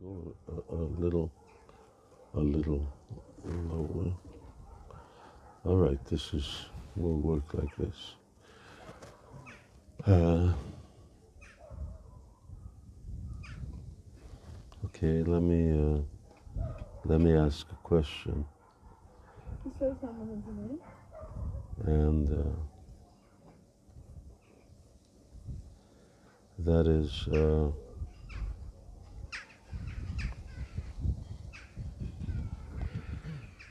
go a little lower. All right, will work like this. Okay, let me ask a question, Bir soru sormanızı dilerim. and that is,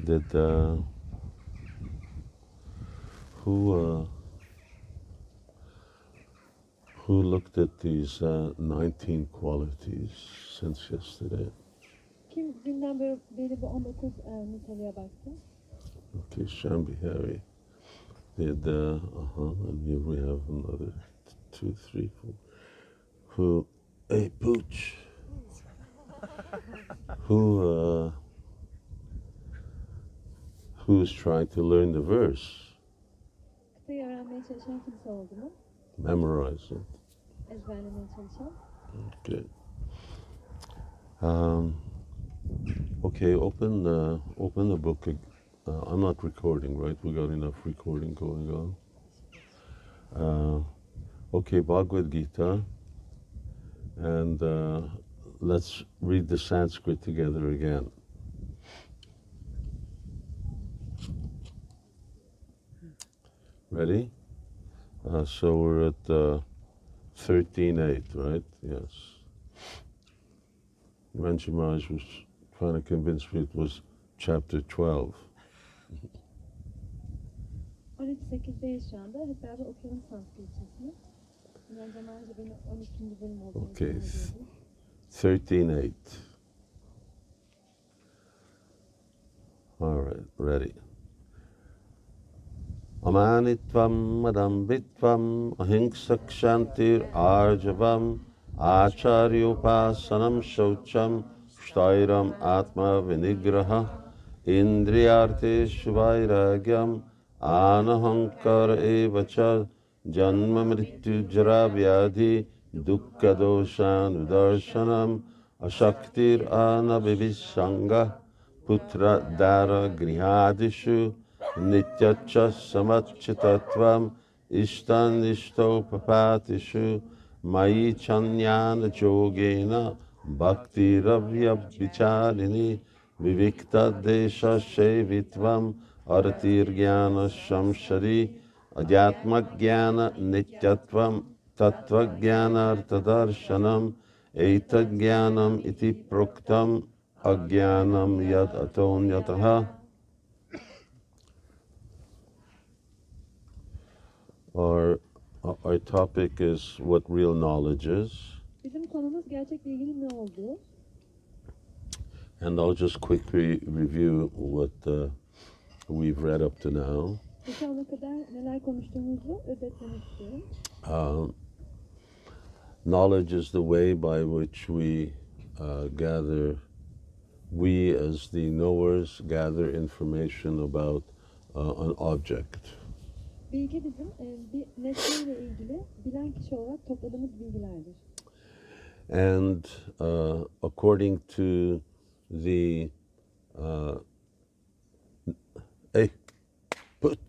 did who looked at these 19 qualities since yesterday? Kim dünden beri bu 19 niteliğe baktı? Okay, Shambhi Hari did, and here we have another 2, 3, 4. Who, hey, Pooch, who's trying to learn the verse? Kıtayı öğrenmeye çalışan kimse oldu mu? Memorize it. Ezberlemeye çalışan. Okay. Okay, open the book. I'm not recording, right? We got enough recording going on. Okay, Bhagavad Gita, and let's read the Sanskrit together again. Ready? So we're at 13.8, right? Yes. Ranji Maharaj was trying to convince me it was chapter 12. 13.8'deyiz şu anda. Hep beraber okuyalım Sanskritçesini. Bence Maharaj'a beni 12. bölüm olduğunu Okay, söylüyordu. 13.8. All right, ready. Amanitvam madambitvam ahimsak shantir arjavam acharyopasanam shaucham shtairam atma vinigraha indriyarte shuvairagyam anahankar evacha janma mrityu jara vyadhi dukkha doshan udarshanam ashaktir anabhivishanga putra dara grihadishu Nityacha samatchitatvam ishtan ishtopapatishu mayi chanyana jogena bhakti ravya vicharini vivikta desha shevitvam aratir jnana shamshari adyatma jnana nityatvam tattva jnana artadarshanam etad jnanam iti proktam ajnanam yad atonyataha. Our topic is what real knowledge is. Bizim konumuz gerçekle ilgili ne olduğu. And I'll just quickly review what we've read up to now. Şu ana kadar neler konuştuğumuzu özetlemek istiyorum. Knowledge is the way by which we as the knowers, gather information about an object. Bilgi bizim bir nesneyle ilgili bilen kişi olarak topladığımız bilgilerdir. And according to the hey, put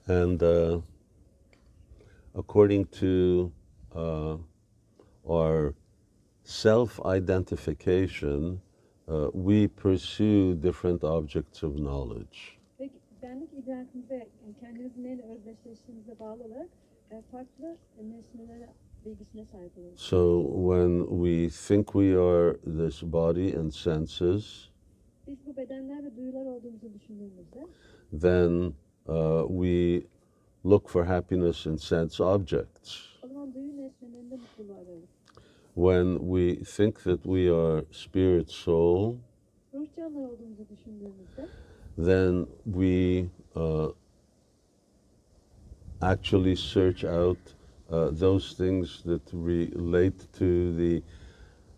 and according to our self-identification, we pursue different objects of knowledge. Ve benlik idrakimize, kendimizi neyle özdeşleştiğimize bağlı olarak farklı nesnelere bilgisine sahip oluruz. So when we think we are this body and senses, biz bu bedenler ve duyular olduğumuzu düşündüğümüzde, then we look for happiness in sense objects. O zaman duyu nesnelerinde mutluluğu ararız. When we think that we are spirit soul, then we actually search out those things that relate to the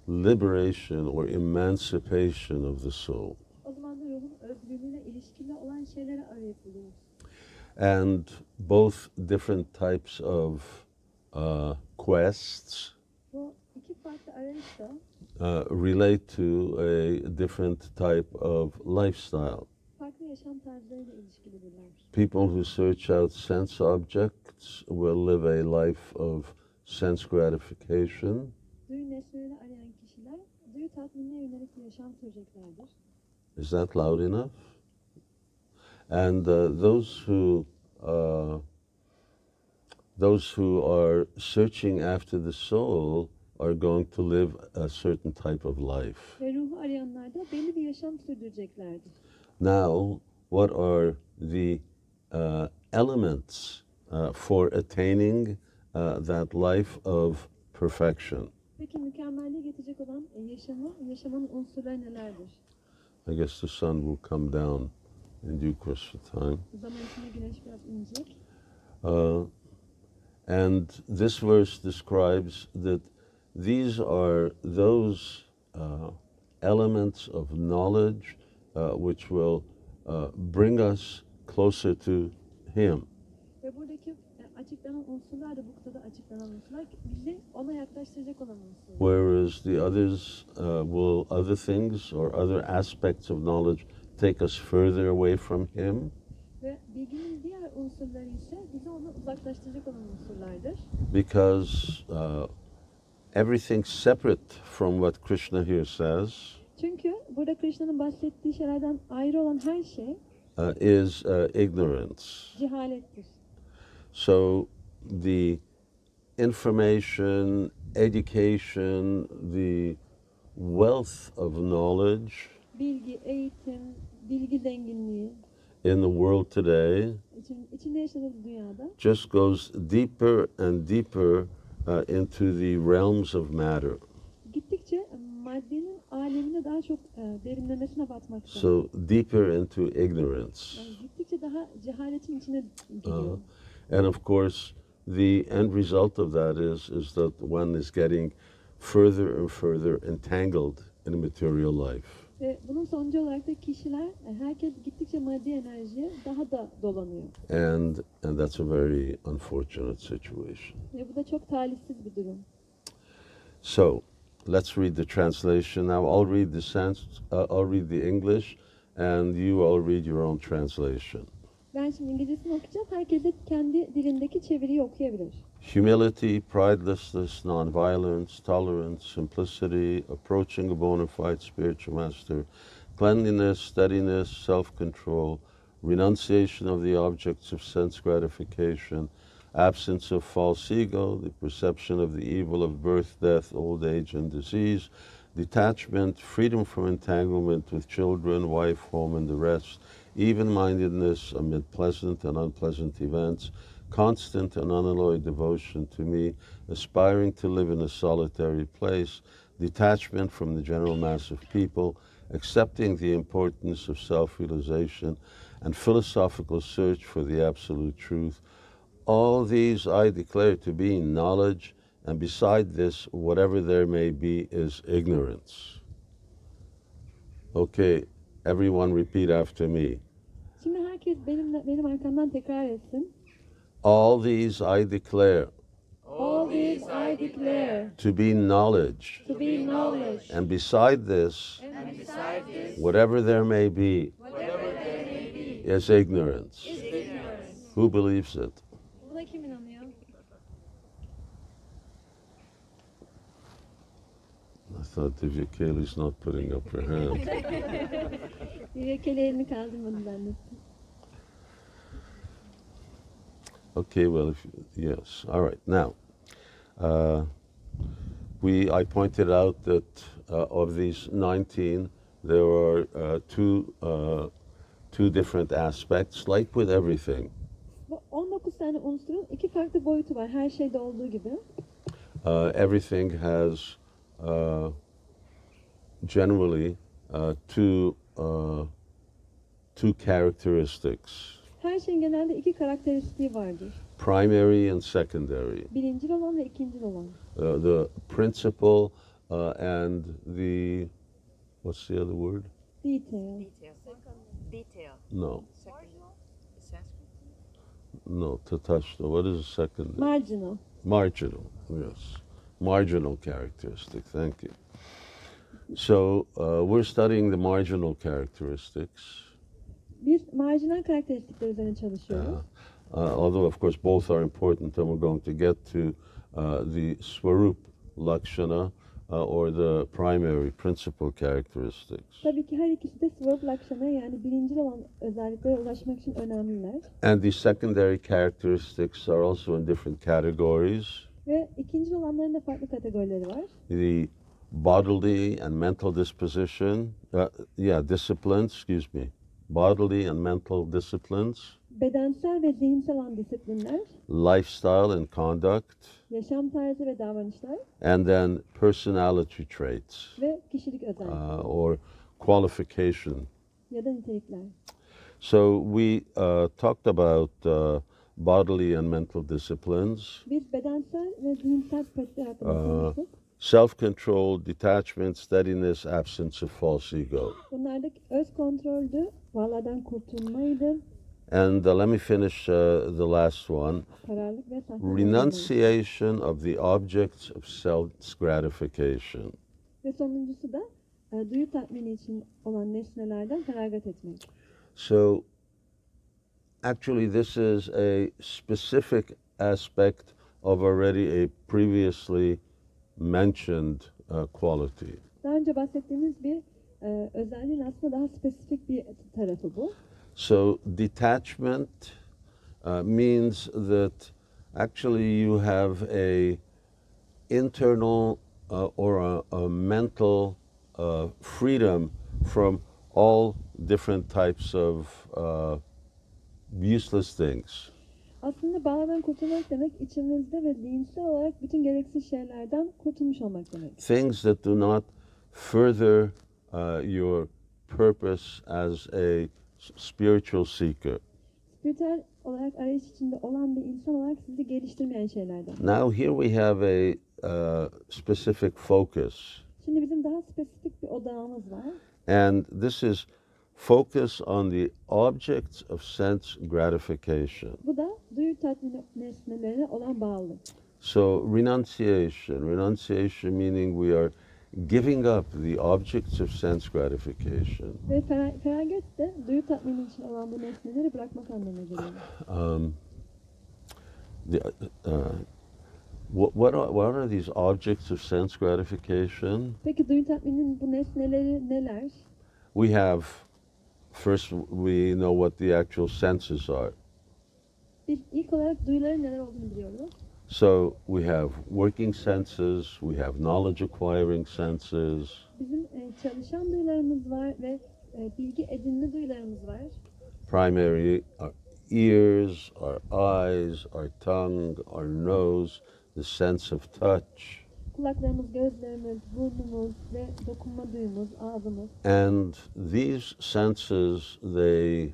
liberation or emancipation of the soul. And both different types of quests Bu iki farklı arayış da relate to a different type of lifestyle. farklı yaşam tarzlarıyla ilişkilidirler. People who search out sense objects will live a life of sense gratification. Duyu nesneleri arayan kişiler duyu tatminine yönelik bir yaşam süreceklerdir. Is that loud enough? And those who are searching after the soul are going to live a certain type of life. Ve ruhu arayanlar da belli bir yaşam sürdüreceklerdir. Now, what are the elements for attaining that life of perfection? Peki mükemmelliğe getirecek olan yaşamın unsurları nelerdir? I guess the sun will come down in due course of time. Zaman içinde güneş biraz inecek. And this verse describes that these are those elements of knowledge which will bring us closer to Him. Ve buradaki açıklanan unsurlar da bu kıtada açıklanan unsurlar bizi ona yaklaştıracak olan unsurlar. Whereas the others other things or other aspects of knowledge take us further away from Him. Ve bilginin diğer unsurları ise bizi ona uzaklaştıracak olan unsurlardır. Because everything separate from what Krishna here says Çünkü burada Krishna'nın bahsettiği şeylerden ayrı olan her şey is ignorance. cehalettir. So the information, education, the wealth of knowledge Bilgi, eğitim, bilgi zenginliği in the world today içinde yaşadığımız dünyada just goes deeper and deeper into the realms of matter. gittikçe maddenin alemine daha çok derinlemesine batmakta. So deeper into ignorance. Yani gittikçe daha cehaletin içine giriyor. And of course, the end result of that is that one is getting further and further entangled in a material life. Ve bunun sonucu olarak da kişiler, herkes gittikçe maddi enerjiye daha da dolanıyor. And that's a very unfortunate situation. Ve bu da çok talihsiz bir durum. So, let's read the translation now. I'll read I'll read the English, and you all read your own translation. Ben şimdi İngilizcesini okuyacağım. Herkes de kendi dilindeki çeviriyi okuyabilir. Humility, pridelessness, nonviolence, tolerance, simplicity, approaching a bona fide spiritual master, cleanliness, steadiness, self-control, renunciation of the objects of sense gratification, absence of false ego, the perception of the evil of birth, death, old age, and disease, detachment, freedom from entanglement with children, wife, home, and the rest, even-mindedness amid pleasant and unpleasant events, constant and unalloyed devotion to me, aspiring to live in a solitary place, detachment from the general mass of people, accepting the importance of self-realization, and philosophical search for the absolute truth. All these I declare to be knowledge, and beside this, whatever there may be is ignorance. Okay, everyone repeat after me. Şimdi herkes benim arkamdan tekrar etsin. All these I declare All these I declare to be knowledge, to be knowledge, and beside this, whatever there may be is ignorance. Who believes it? Buna kim inanıyor? I thought Divya Kali's not putting up her hand. Dilekeli elini kaldırmadı zannettim. Okay, well, yes. All right. Now, I pointed out that of these 19, there are two different aspects, like with everything. Bu 19 tane unsurun iki farklı boyutu var. Her şeyde olduğu gibi. Everything has generally two characteristics. Her şeyin genelde iki karakteristiği vardır. Primary and secondary. Birincil olan ve ikincil olan. The principal and the, what's the other word? Detail. Detail. Detail. No. Second. Sanskrit. No, Tatashta. What is the second? Marginal. Marginal, yes. Marginal characteristic, thank you. So we're studying the marginal characteristics. Biz marjinal karakteristikler üzerine çalışıyoruz. Although, of course, both are important, and we're going to get to the Swarup Lakshana or the primary principal characteristics. Tabii ki her ikisi de Swarup Lakshana yani birincil olan özelliklere ulaşmak için önemliler. And the secondary characteristics are also in different categories. Ve ikincil olanların da farklı kategorileri var. The bodily and mental disposition, disciplines, excuse me, bodily and mental disciplines, Bedensel ve zihinsel olan disiplinler, lifestyle and conduct, yaşam tarzı ve davranışlar and then personality traits ve kişilik özellikleri or qualification. ya da nitelikler. So we talked about bodily and mental disciplines, Biz bedensel ve zihinsel pratikler hakkında konuştuk. self-control, detachment, steadiness, absence of false ego. Bunlardaki öz kontroldü, varlardan kurtulmaydı, And let me finish the last one. kararlılık ve sahte olmaydı. Renunciation of the objects of self-gratification. Ve sonuncusu da duyu tatmini için olan nesnelerden feragat etmek. So actually this is a specific aspect of already a previously mentioned quality. Daha önce bahsettiğimiz bir özelliğin aslında daha spesifik bir tarafı bu. So detachment means that actually you have a internal or a mental freedom from all different types of useless things. Aslında bağlardan kurtulmak demek içimizde ve zihinsel olarak bütün gereksiz şeylerden kurtulmuş olmak demek. Things that do not further your purpose as a spiritual seeker. Spiritüel olarak arayış içinde olan bir insan olarak sizi geliştirmeyen şeylerden. Now here we have a specific focus, Şimdi bizim daha spesifik bir odağımız var. and this is focus on the objects of sense gratification. Bu da duyu tatmini nesnelerine olan bağlılık. So renunciation meaning we are giving up the objects of sense gratification. Ve feragat de duyu tatmini için olan bu nesneleri bırakmak anlamına geliyor. What are these objects of sense gratification? Peki duyu tatmininin bu nesneleri neler? We have, first we know what the actual senses are. Biz ilk olarak duyuların neler olduğunu biliyoruz. So we have working senses, we have knowledge acquiring senses, Bizim çalışan duyularımız var ve bilgi edinme duyularımız var. primary our ears, our eyes, our tongue, our nose, the sense of touch, Kulaklarımız, gözlerimiz, burnumuz ve dokunma duyumuz, ağzımız. and these senses they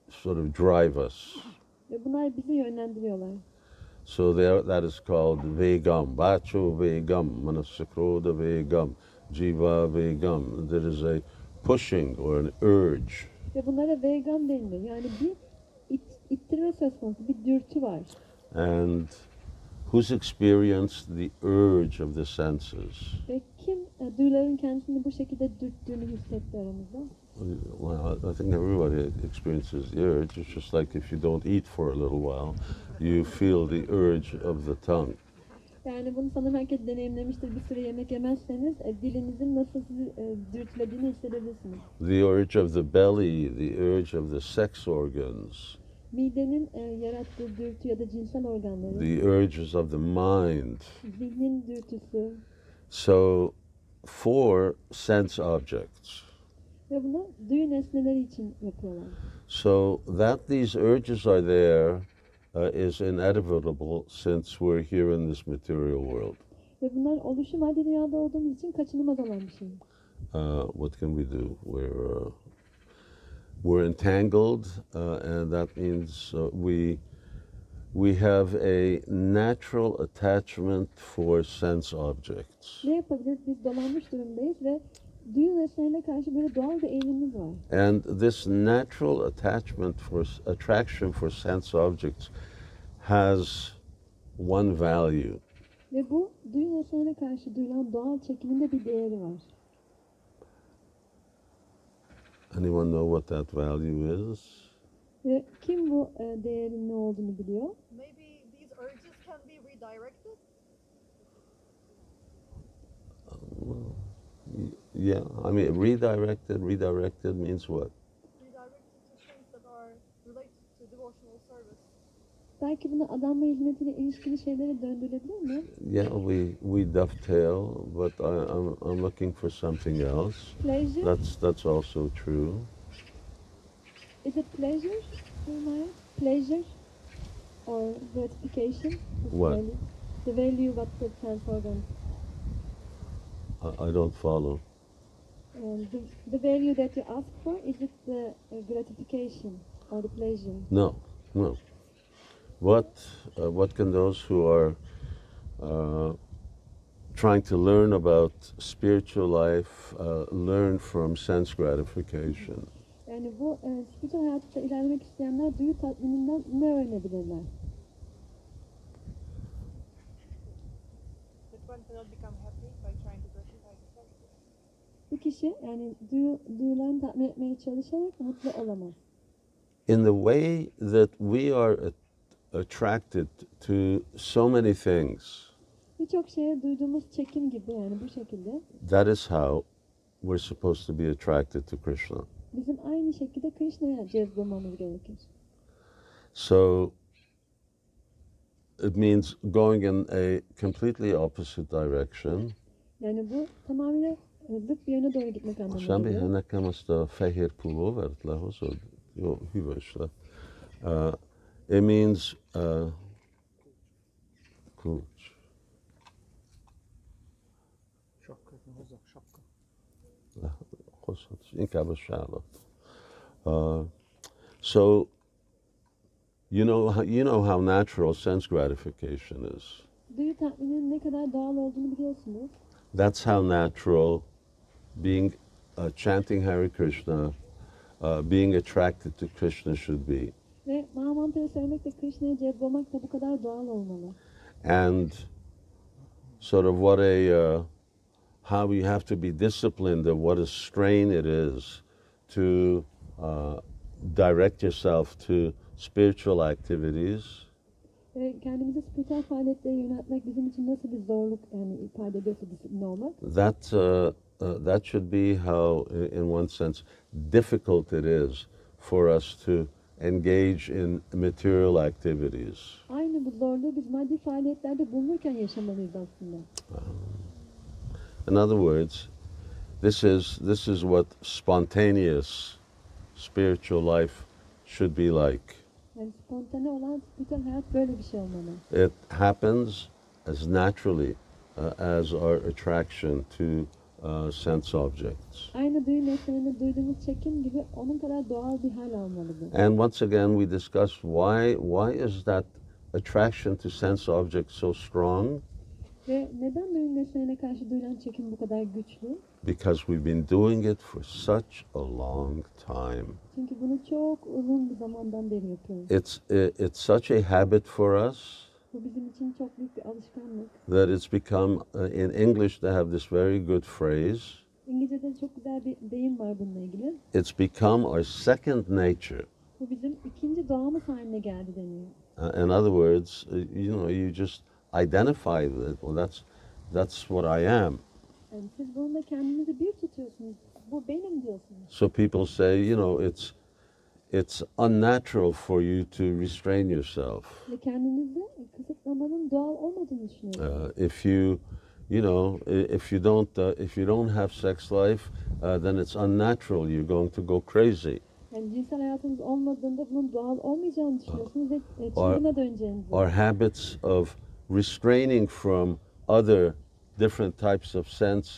sort of drive us. Ve bunlar bizi yönlendiriyorlar. So that is called vegam, bacho vegam, manasakroda vegam, jiva vegam. There is a pushing or an urge. Ve bunlara vegan deniliyor. Yani bir ittirme söz konusu, bir dürtü var. And who's experienced the urge of the senses? Ve kim duyuların kendisini bu şekilde dürttüğünü hissetti aramızda? Well, I think everybody experiences the urge. It's just like if you don't eat for a little while, you feel the urge of the tongue. Yani bunu sanırım herkes deneyimlemiştir. Bir süre yemek yemezseniz dilinizin nasıl sizi dürtülediğini hissedebilirsiniz. The urge of the belly, the urge of the sex organs, Midenin yarattığı dürtü ya da cinsel organları, the urges of the mind. zihnin dürtüsü So, for sense objects. ve bunu duyu nesneleri için yapıyorlar. So that these urges are there is inevitable since we're here in this material world. Ve bunlar oluşu maddi dünyada olduğumuz için kaçınılmaz olan bir şey. What can we do? We're entangled, and that means we have a natural attachment for sense objects. Ne yapabiliriz? Biz dolanmış durumdayız ve duyu nesnelerine karşı böyle doğal bir eğilimimiz var. And this natural attraction for sense objects has one value. Ve bu duyu nesnelerine karşı duyulan doğal çekimin de bir değeri var. Anyone know what that value is? Ve kim bu değerin ne olduğunu biliyor? Maybe these urges can be redirected? Yeah, I mean, redirected means what? Redirected to things that are related to devotional service. Belki bunu adanma hizmetiyle ilişkili şeylere döndürülebilir mi? Yeah, we dovetail, but I'm looking for something else. Pleasure? That's also true. Is it pleasure? Maya? Pleasure? Or gratification? This What? value? The value what the sense organs. I don't follow. The value that you ask for, is it the gratification or the pleasure? No, no. What can those who are trying to learn about spiritual life learn from sense gratification? Yani bu spiritüel hayatta ilerlemek isteyenler duyu tatmininden ne öğrenebilirler? That one cannot become happy by trying to gratify the senses. Bu kişi yani duyularını tatmin etmeye çalışarak mutlu olamaz. In the way that we are attracted to so many things, Birçok şeye duyduğumuz çekim gibi yani bu şekilde that is how we're supposed to be attracted to Krishna. bizim aynı şekilde Krishna'ya cezbolmamız gerekir. So it means going in a completely opposite direction. Yani bu tamamıyla zıt bir yöne doğru gitmek anlamına Sen bir geliyor. henekkamasta fehér pulóvert lehozod? Jó, hűvös le. It means kulcs. Sapkát hozzá, sapka. Hozhatsz, inkább a sálat. So you know how natural sense gratification is. Duyu tatminin ne kadar doğal olduğunu biliyorsunuz. That's how natural being chanting Hare Krishna, being attracted to Krishna should be. Ve Mahamantra'yı söylemek de Krishna'ya cezbolmak da bu kadar doğal olmalı. And sort of how you have to be disciplined of what a strain it is to direct yourself to spiritual activities. Ve kendimizi spiritüel faaliyetlere yöneltmek bizim için nasıl bir zorluk yani ifade ediyorsa disiplin olmak. That should be how, in one sense, difficult it is for us to engage in material activities. Aynı bu zorluğu biz maddi faaliyetlerde bulunurken yaşamalıyız aslında. In other words, this is what spontaneous spiritual life should be like. Yani spontane olan spiritüel hayat böyle bir şey olmalı. It happens as naturally as our attraction to sense objects. Aynı duyu nesnelerinde duyduğumuz çekim gibi onun kadar doğal bir hal almalı bu. And once again, we discussed why is that attraction to sense objects so strong? Ve neden duyu nesnelerine karşı duyulan çekim bu kadar güçlü? Because we've been doing it for such a long time. Çünkü bunu çok uzun bir zamandan beri yapıyoruz. It's such a habit for us Bu bizim için çok büyük bir alışkanlık. that it's become, in English, they have this very good phrase. İngilizce'de çok güzel bir deyim var bununla ilgili. It's become our second nature. Bu bizim ikinci doğamız haline geldi deniyor. In other words, you just identify that. Well, that's what I am. Yani siz bununla kendinizi bir tutuyorsunuz. Bu benim diyorsunuz. So people say, it's unnatural for you to restrain yourself. Ve kendinizi kısıtlamanın doğal olmadığını düşünüyorsunuz. If you don't have sex life, then it's unnatural. You're going to go crazy. Yani cinsel hayatınız olmadığında bunun doğal olmayacağını düşünüyorsunuz ve çılgına döneceğinizi. Our habits of restraining from other different types of sense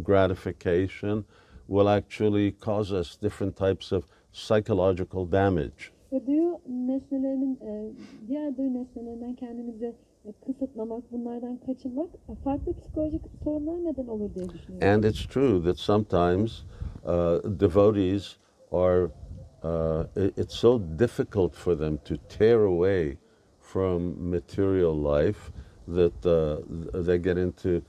gratification will actually cause us different types of psychological damage. Ve duyu nesnelerinin, diğer duyu nesnelerinden kendimizi kısıtlamak, bunlardan kaçınmak farklı psikolojik sorunlar neden olur diye düşünüyorum. And it's true that sometimes devotees are, it's so difficult for them to tear away from material life that they get into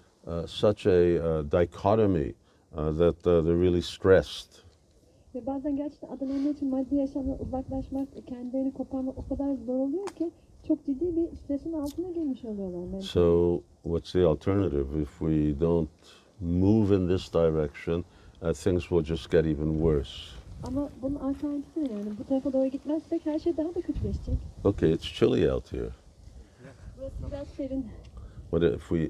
such a dichotomy that they're really stressed. Ve bazen gerçekten adamlar için maddi yaşamdan uzaklaşmak, kendilerini koparmak o kadar zor oluyor ki çok ciddi bir stresin altına girmiş oluyorlar. mental. So, what's the alternative? If we don't move in this direction, things will just get even worse. Ama bunun alternatifi ne yani? Bu tarafa doğru gitmezsek her şey daha da kötüleşecek. Okay, it's chilly out here. Burası biraz serin. What if we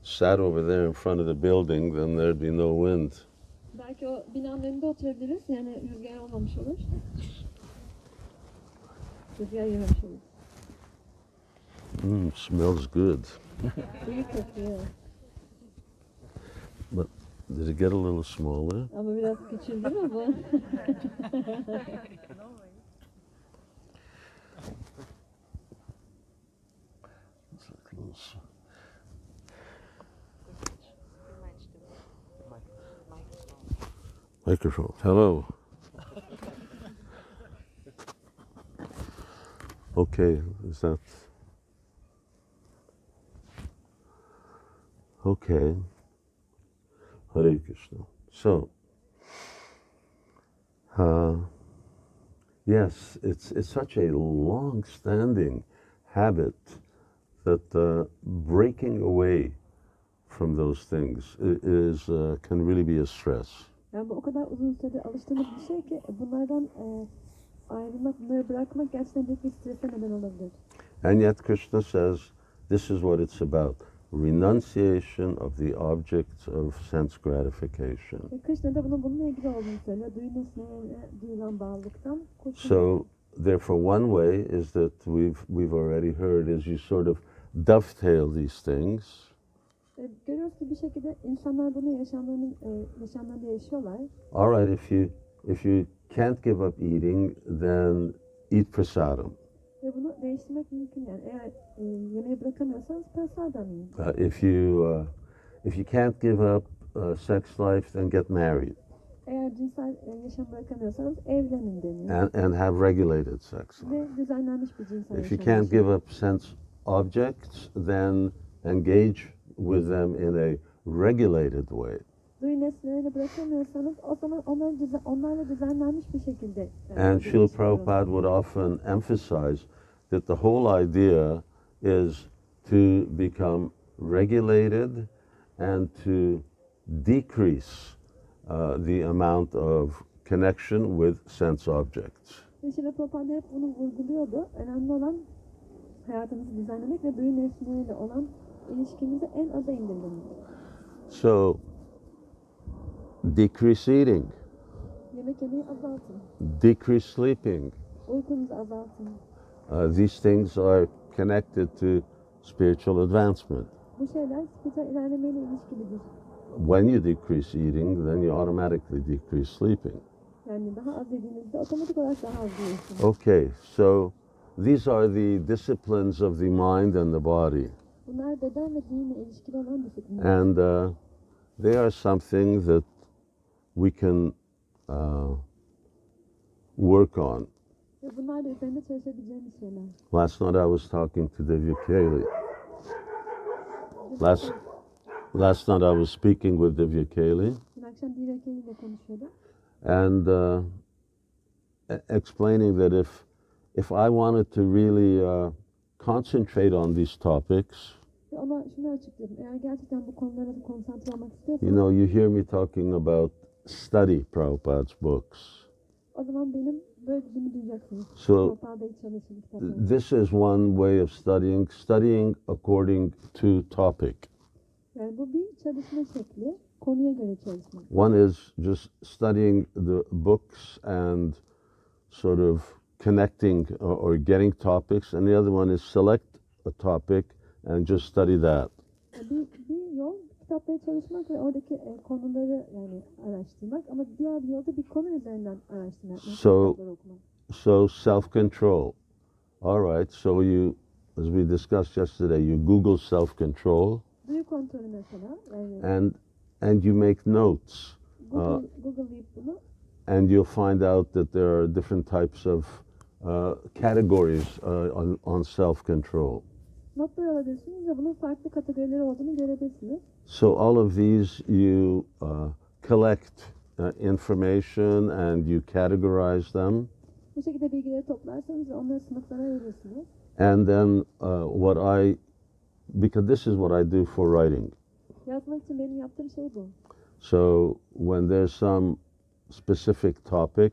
sat over there in front of the building, then there'd be no wind. Belki o binanın önünde oturabiliriz. Yani rüzgar olmamış olur. Rüzgar yememiş olur. Smells good. İyi kokuyor. But did it get a little smaller? Ama biraz küçüldü mü bu? It's like a little microphone. Hello. Okay, is that okay? Hare Krishna. So, yes, it's such a long-standing habit that breaking away from those things is can really be a stress. Yani bu o kadar uzun süredir alıştığımız bir şey ki bunlardan ayrılmak, bunları bırakmak gerçekten büyük bir strese neden olabilir. And yet Krishna says this is what it's about. Renunciation of the objects of sense gratification. Ve Krishna da bununla ilgili olduğunu söylüyor. Duyu nesnelerine duyulan bağlılıktan kurtulmak. So therefore one way is that we've already heard is you sort of dovetail these things. Görüyoruz ki bir şekilde insanlar bunu yaşamlarında yaşıyorlar. All right, if you can't give up eating, then eat prasadam. Ve bunu değiştirmek mümkün yani. Eğer yemeği bırakamıyorsanız prasadam yiyin. If you can't give up sex life, then get married Eğer cinsel yaşam bırakamıyorsanız evlenin deniyor. and have regulated sex life. Ve düzenlenmiş bir cinsel If you yaşam can't yaşayın. give up sense objects, then engage with them in a regulated way. Duyu nesnelerini bırakamıyorsanız o zaman onlarla düzenlenmiş bir şekilde And Srila Prabhupada would often emphasize that the whole idea is to become regulated and to decrease the amount of connection with sense objects. Ve Srila Prabhupada hep bunu vurguluyordu. Önemli olan hayatımızı düzenlemek ve duyu nesneleriyle olan ilişkimizi en aza indirmemiz. So, decrease eating, Yemek yemeyi azaltın. decrease sleeping. Uykunuzu azaltın. These things are connected to spiritual advancement. Bu şeyler spiritüel ilerlemeyle ilişkilidir. When you decrease eating, then you automatically decrease sleeping. Yani daha az yediğinizde otomatik olarak daha az yiyorsunuz. Okay, so these are the disciplines of the mind and the body. Bunlar beden ve zihinle ilişkili olan disiplinler. And they are something that we can work on. Ve bunlar da üzerinde çalışabileceğimiz şeyler. Last night I was talking to Divya Kaylee. Last night I was speaking with Divya Kaylee Dün akşam Divya ile konuşuyordum. and explaining that if I wanted to really concentrate on these topics, Ve ona şunu açıkladım. Eğer gerçekten bu konulara konsantre olmak you istiyorsanız know, you hear me talking about study Prabhupada's books. o zaman benim böyle dediğimi duyacaksınız. So Prabhupa'da çalışın kitapları. this is one way of studying according to topic. Yani bu bir çalışma şekli. Konuya göre çalışmak. One is just studying the books and sort of connecting or getting topics, and the other one is select a topic and just study that. Bir yol kitapları çalışmak ve oradaki konuları yani araştırmak ama diğer bir yolda bir konu üzerinden araştırma yapmak. So- kitapları okumak. So self-control. All right, so you, as we discussed yesterday, you Google self-control. Duyu kontrolü mesela. Yani and you make notes, Google'layıp bunu and you'll find out that there are different types of categories on self-control. notlar alabilirsiniz ve bunun farklı kategorileri olduğunu görebilirsiniz. So all of these you collect information and you categorize them, Bu şekilde bilgileri toplarsanız ve onları sınıflara ayırırsınız. and then because this is what I do for writing. Yazmak için benim yaptığım şey bu. So when there's some specific topic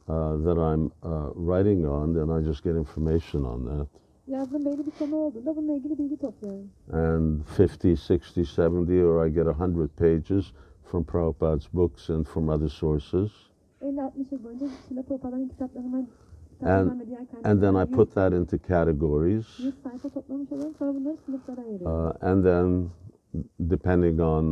that I'm writing on, then I just get information on that. Yazdığım belli bir konu olduğunda bununla ilgili bilgi topluyorum. And 50, 60, 70, or I get 100 pages from Prabhupada's books and from other sources. 50-60 yıl boyunca Şila Prabhupāda'nın kitaplarından ve diğer And then I kaynaklardan put that into categories. 100 sayfa toplamış oluyorum. Sonra bunları sınıflara ayırıyorum. And then, depending on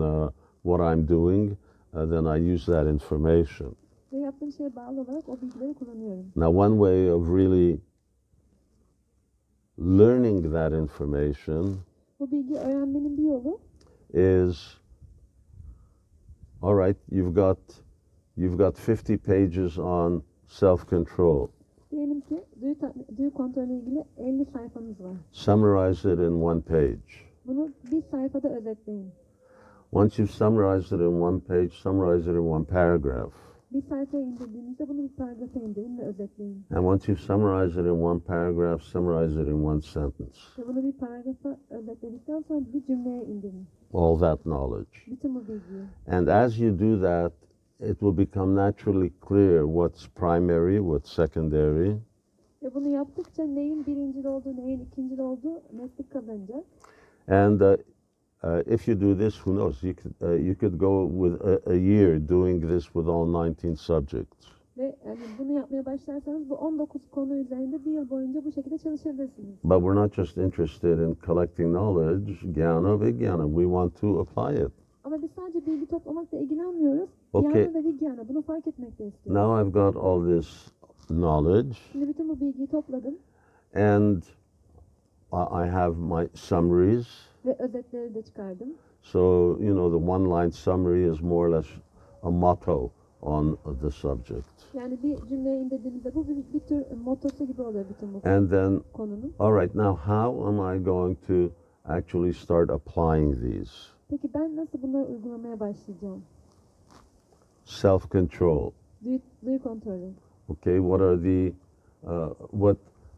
what I'm doing, then I use that information. Ve yaptığım şeye bağlı olarak o bilgileri kullanıyorum. Now, one way of really learning that information Bu bilgiyi öğrenmenin bir yolu, is, all right, you've got 50 pages on self-control. diyelim ki duyu kontrolü ilgili 50 sayfanız var. Summarize it in one page. Bunu bir sayfada özetleyin. Once you've summarized it in one page, summarize it in one paragraph. Bir sayfaya indirdiğinizde bunu bir paragrafa indirin ve özetleyin. And once you've summarized it in one paragraph, summarize it in one sentence. Ve bunu bir paragrafa özetledikten sonra bir cümleye indirin. All that knowledge. Bütün bu bilgiyi. And as you do that, it will become naturally clear what's primary, what's secondary, Ve bunu yaptıkça neyin birincil olduğu, neyin ikincil olduğu netlik kazanacak. and if you do this, who knows? You could go with a year doing this with all 19 subjects. Ve yani bunu yapmaya başlarsanız bu 19 konu üzerinde bir yıl boyunca bu şekilde çalışabilirsiniz. But we're not just interested in collecting knowledge, jnana, vijnana. We want to apply it. Ama biz sadece bilgi toplamakla ilgilenmiyoruz. Okay. Gyana ve Vijnana bunu fark etmek de istiyoruz. Now I've got all this knowledge, Şimdi bütün bu bilgiyi topladım and I have my summaries. ve özetleri de çıkardım. So, you know, the one-line summary is more or less a motto on the subject. Yani bir cümleye indirdiğimizde bu bir tür motosu gibi oluyor bütün bu And then, konunun. all right, now how am I going to actually start applying these? Peki ben nasıl bunları uygulamaya başlayacağım? Self-control. Duyu kontrolü. Okay, what are the,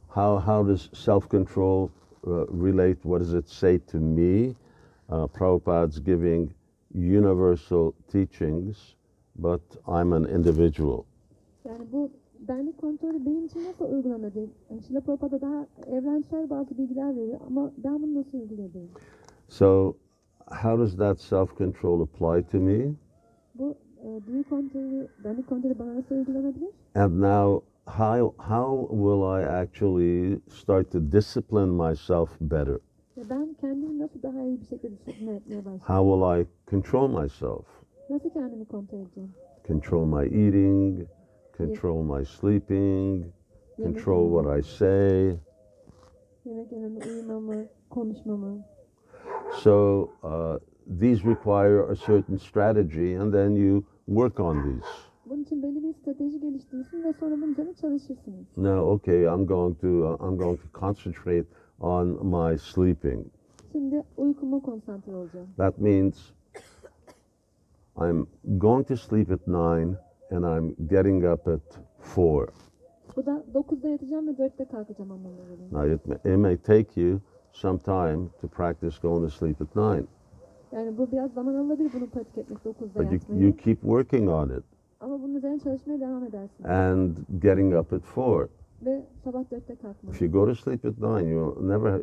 how does self-control relate? What does it say to me? Prabhupada's giving universal teachings, but I'm an individual. Yani bu benlik kontrolü benim için nasıl uygulanır? Yani Şila Prabhupada daha evrensel bazı bilgiler veriyor ama ben bunu nasıl uygulayabilirim? So, how does that self-control apply to me? Bu duyu kontrolü, benlik kontrolü bana nasıl uygulanabilir? And now, how will I actually start to discipline myself better? Ve ben kendimi nasıl daha iyi bir şekilde disipline etmeye başlayayım? How will I control myself? Nasıl kendimi kontrol edeceğim? Control my eating, control my sleeping, control what I say. Yemek yememi, uyumamı, konuşmamı. So these require a certain strategy, and then you work on these. Bunun için belli bir strateji geliştirirsin ve sonra bunun üzerine çalışırsınız. Now, okay, I'm going to concentrate on my sleeping. Şimdi uykuma konsantre olacağım. That means I'm going to sleep at 9 and I'm getting up at 4. Bu da 9'da yatacağım ve 4'te kalkacağım anlamına geliyor. Now, it may take you some time to practice going to sleep at 9, Yani bu biraz zaman alabilir bunu pratik etmek 9'da but yatmayı. you keep working on it Ama bunun üzerine çalışmaya devam edersin. and getting up at 4. Ve sabah 4'te kalkmak. If you go to sleep at 9,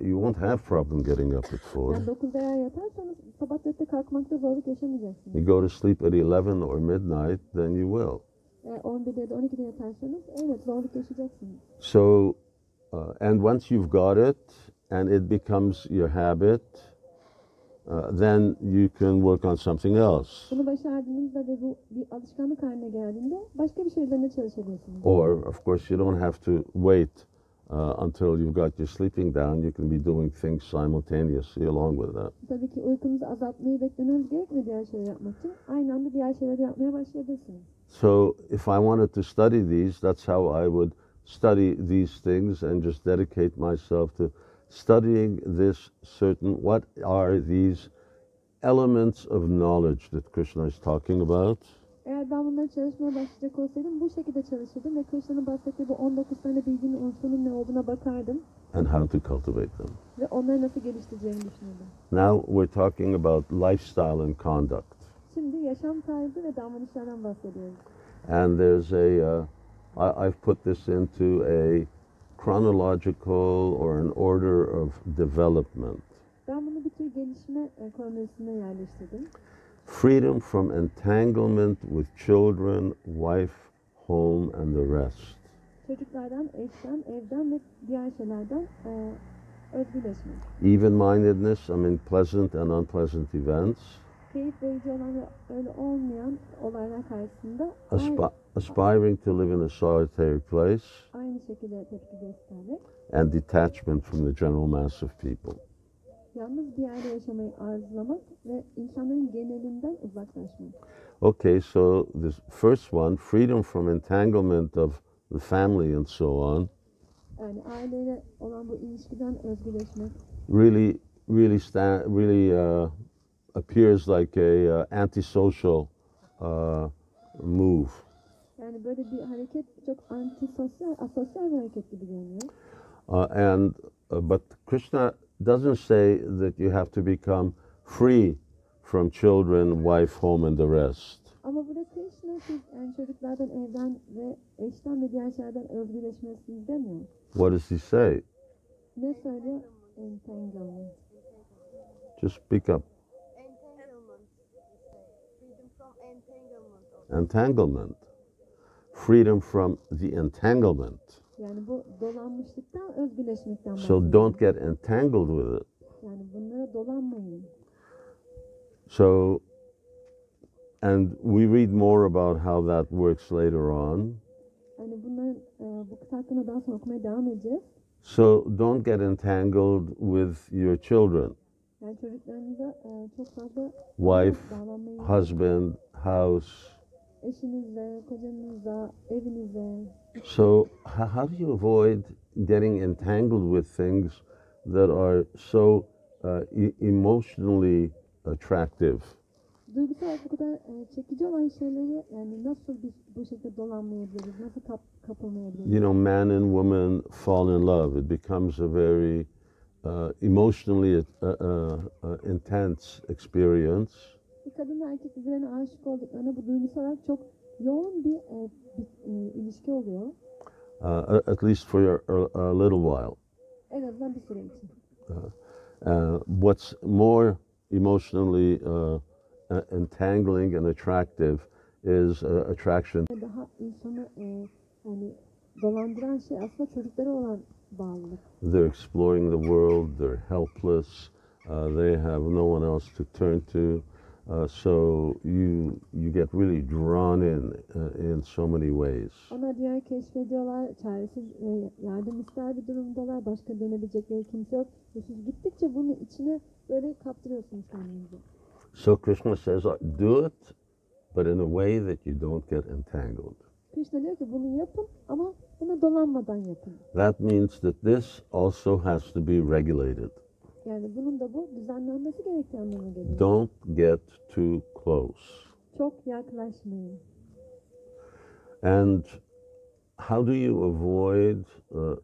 you won't have problem getting up at 4. Yani 9'da eğer yatarsanız sabah 4'te kalkmakta zorluk yaşamayacaksınız. You go to sleep at 11 or midnight, then you will. Eğer 11'de ya da 12'de yatarsanız evet zorluk yaşayacaksınız. So, and once you've got it and it becomes your habit, then you can work on something else. Bunu başardığınızda ve bu bir alışkanlık haline geldiğinde başka bir şey üzerinde çalışabilirsiniz. Or, of course, you don't have to wait until you've got your sleeping down, you can be doing things simultaneously along with that. Tabii ki uykunuzu azaltmayı beklemeniz gerekmiyor diğer şeyleri yapmak için. Aynı anda diğer şeyleri yapmaya başlayabilirsiniz. So if I wanted to study these, that's how I would study these things and just dedicate myself to studying this certain, what are these elements of knowledge that Krishna is talking about? Eğer ben bunları çalışmaya başlayacak olsaydım bu şekilde çalışırdım ve Krishna'nın bahsettiği bu 19 tane bilginin unsurunun ne olduğuna bakardım And how to cultivate them. ve onları nasıl geliştireceğimi düşünürdüm. Now we're talking about lifestyle and conduct. Şimdi yaşam tarzı ve davranışlardan bahsediyoruz. And there's I've put this into a chronological or an order of development. Ben bunu bir tür gelişme kronolojisine yerleştirdim. Freedom from entanglement with children, wife, home, and the rest. Çocuklardan, eşten, evden ve diğer şeylerden özgürleşmek. Even-mindedness, pleasant and unpleasant events. Keyif verici olan ve öyle olmayan olaylar karşısında Aspiring to live in a solitary place. aynı şekilde tepki göstermek. And detachment from the general mass of people. Yalnız bir yerde yaşamayı arzulamak ve insanların genelinden uzaklaşmak. Okay, so this first one, freedom from entanglement of the family and so on, Yani aileyle olan bu ilişkiden özgürleşmek. really appears like a antisocial move. Yani böyle bir hareket çok antisosyal, asosyal bir hareket gibi görünüyor. But Krishna doesn't say that you have to become free from children, wife, home, and the rest. Ama burada Krishna siz yani çocuklardan, evden ve eşten ve diğer şeylerden özgürleşmesiniz demiyor. What does he say? Ne söylüyor? Entanglement. Just speak up. Entanglement. Freedom from entanglement. Entanglement. Freedom from the entanglement. Yani bu dolanmışlıktan, özgürleşmekten So bahsediyor. don't get entangled with it. Yani bunlara dolanmayın. So, and we read more about how that works later on. Yani bunların bu kıta hakkında daha sonra okumaya devam edeceğiz. So don't get entangled with your children, Yani çocuklarınıza çok fazla wife, bağlanmayın. husband, house. Eşinizle, kocanızla, evinize. So how do you avoid getting entangled with things that are so emotionally attractive? Duygusal olarak bu kadar çekici olan şeyleri yani nasıl biz bu şekilde dolanmayabiliriz, nasıl kapılmayabiliriz? You know, man and woman fall in love. It becomes a very emotionally intense experience. Bir kadın ve erkek birbirine aşık olduklarında bu duygusal olarak çok yoğun bir ilişki oluyor. At least for a little while. En azından bir süre için. What's more emotionally entangling and attractive is attraction. Daha insanı yani dolandıran şey aslında çocuklara olan bağlılık. They're exploring the world, they're helpless, they have no one else to turn to, so you get really drawn in so many ways. Onlar dünyayı keşfediyorlar, çaresiz yardım ister bir durumdalar, başka dönebilecekleri kimse yok. Ve siz gittikçe bunun içine böyle kaptırıyorsunuz kendinizi. So Krishna says, do it, but in a way that you don't get entangled. Krishna diyor ki bunu yapın ama buna dolanmadan yapın. That means that this also has to be regulated. Yani bunun da bu düzenlenmesi gerektiği anlamına geliyor. Don't get too close. Çok yaklaşmayın. And how do you avoid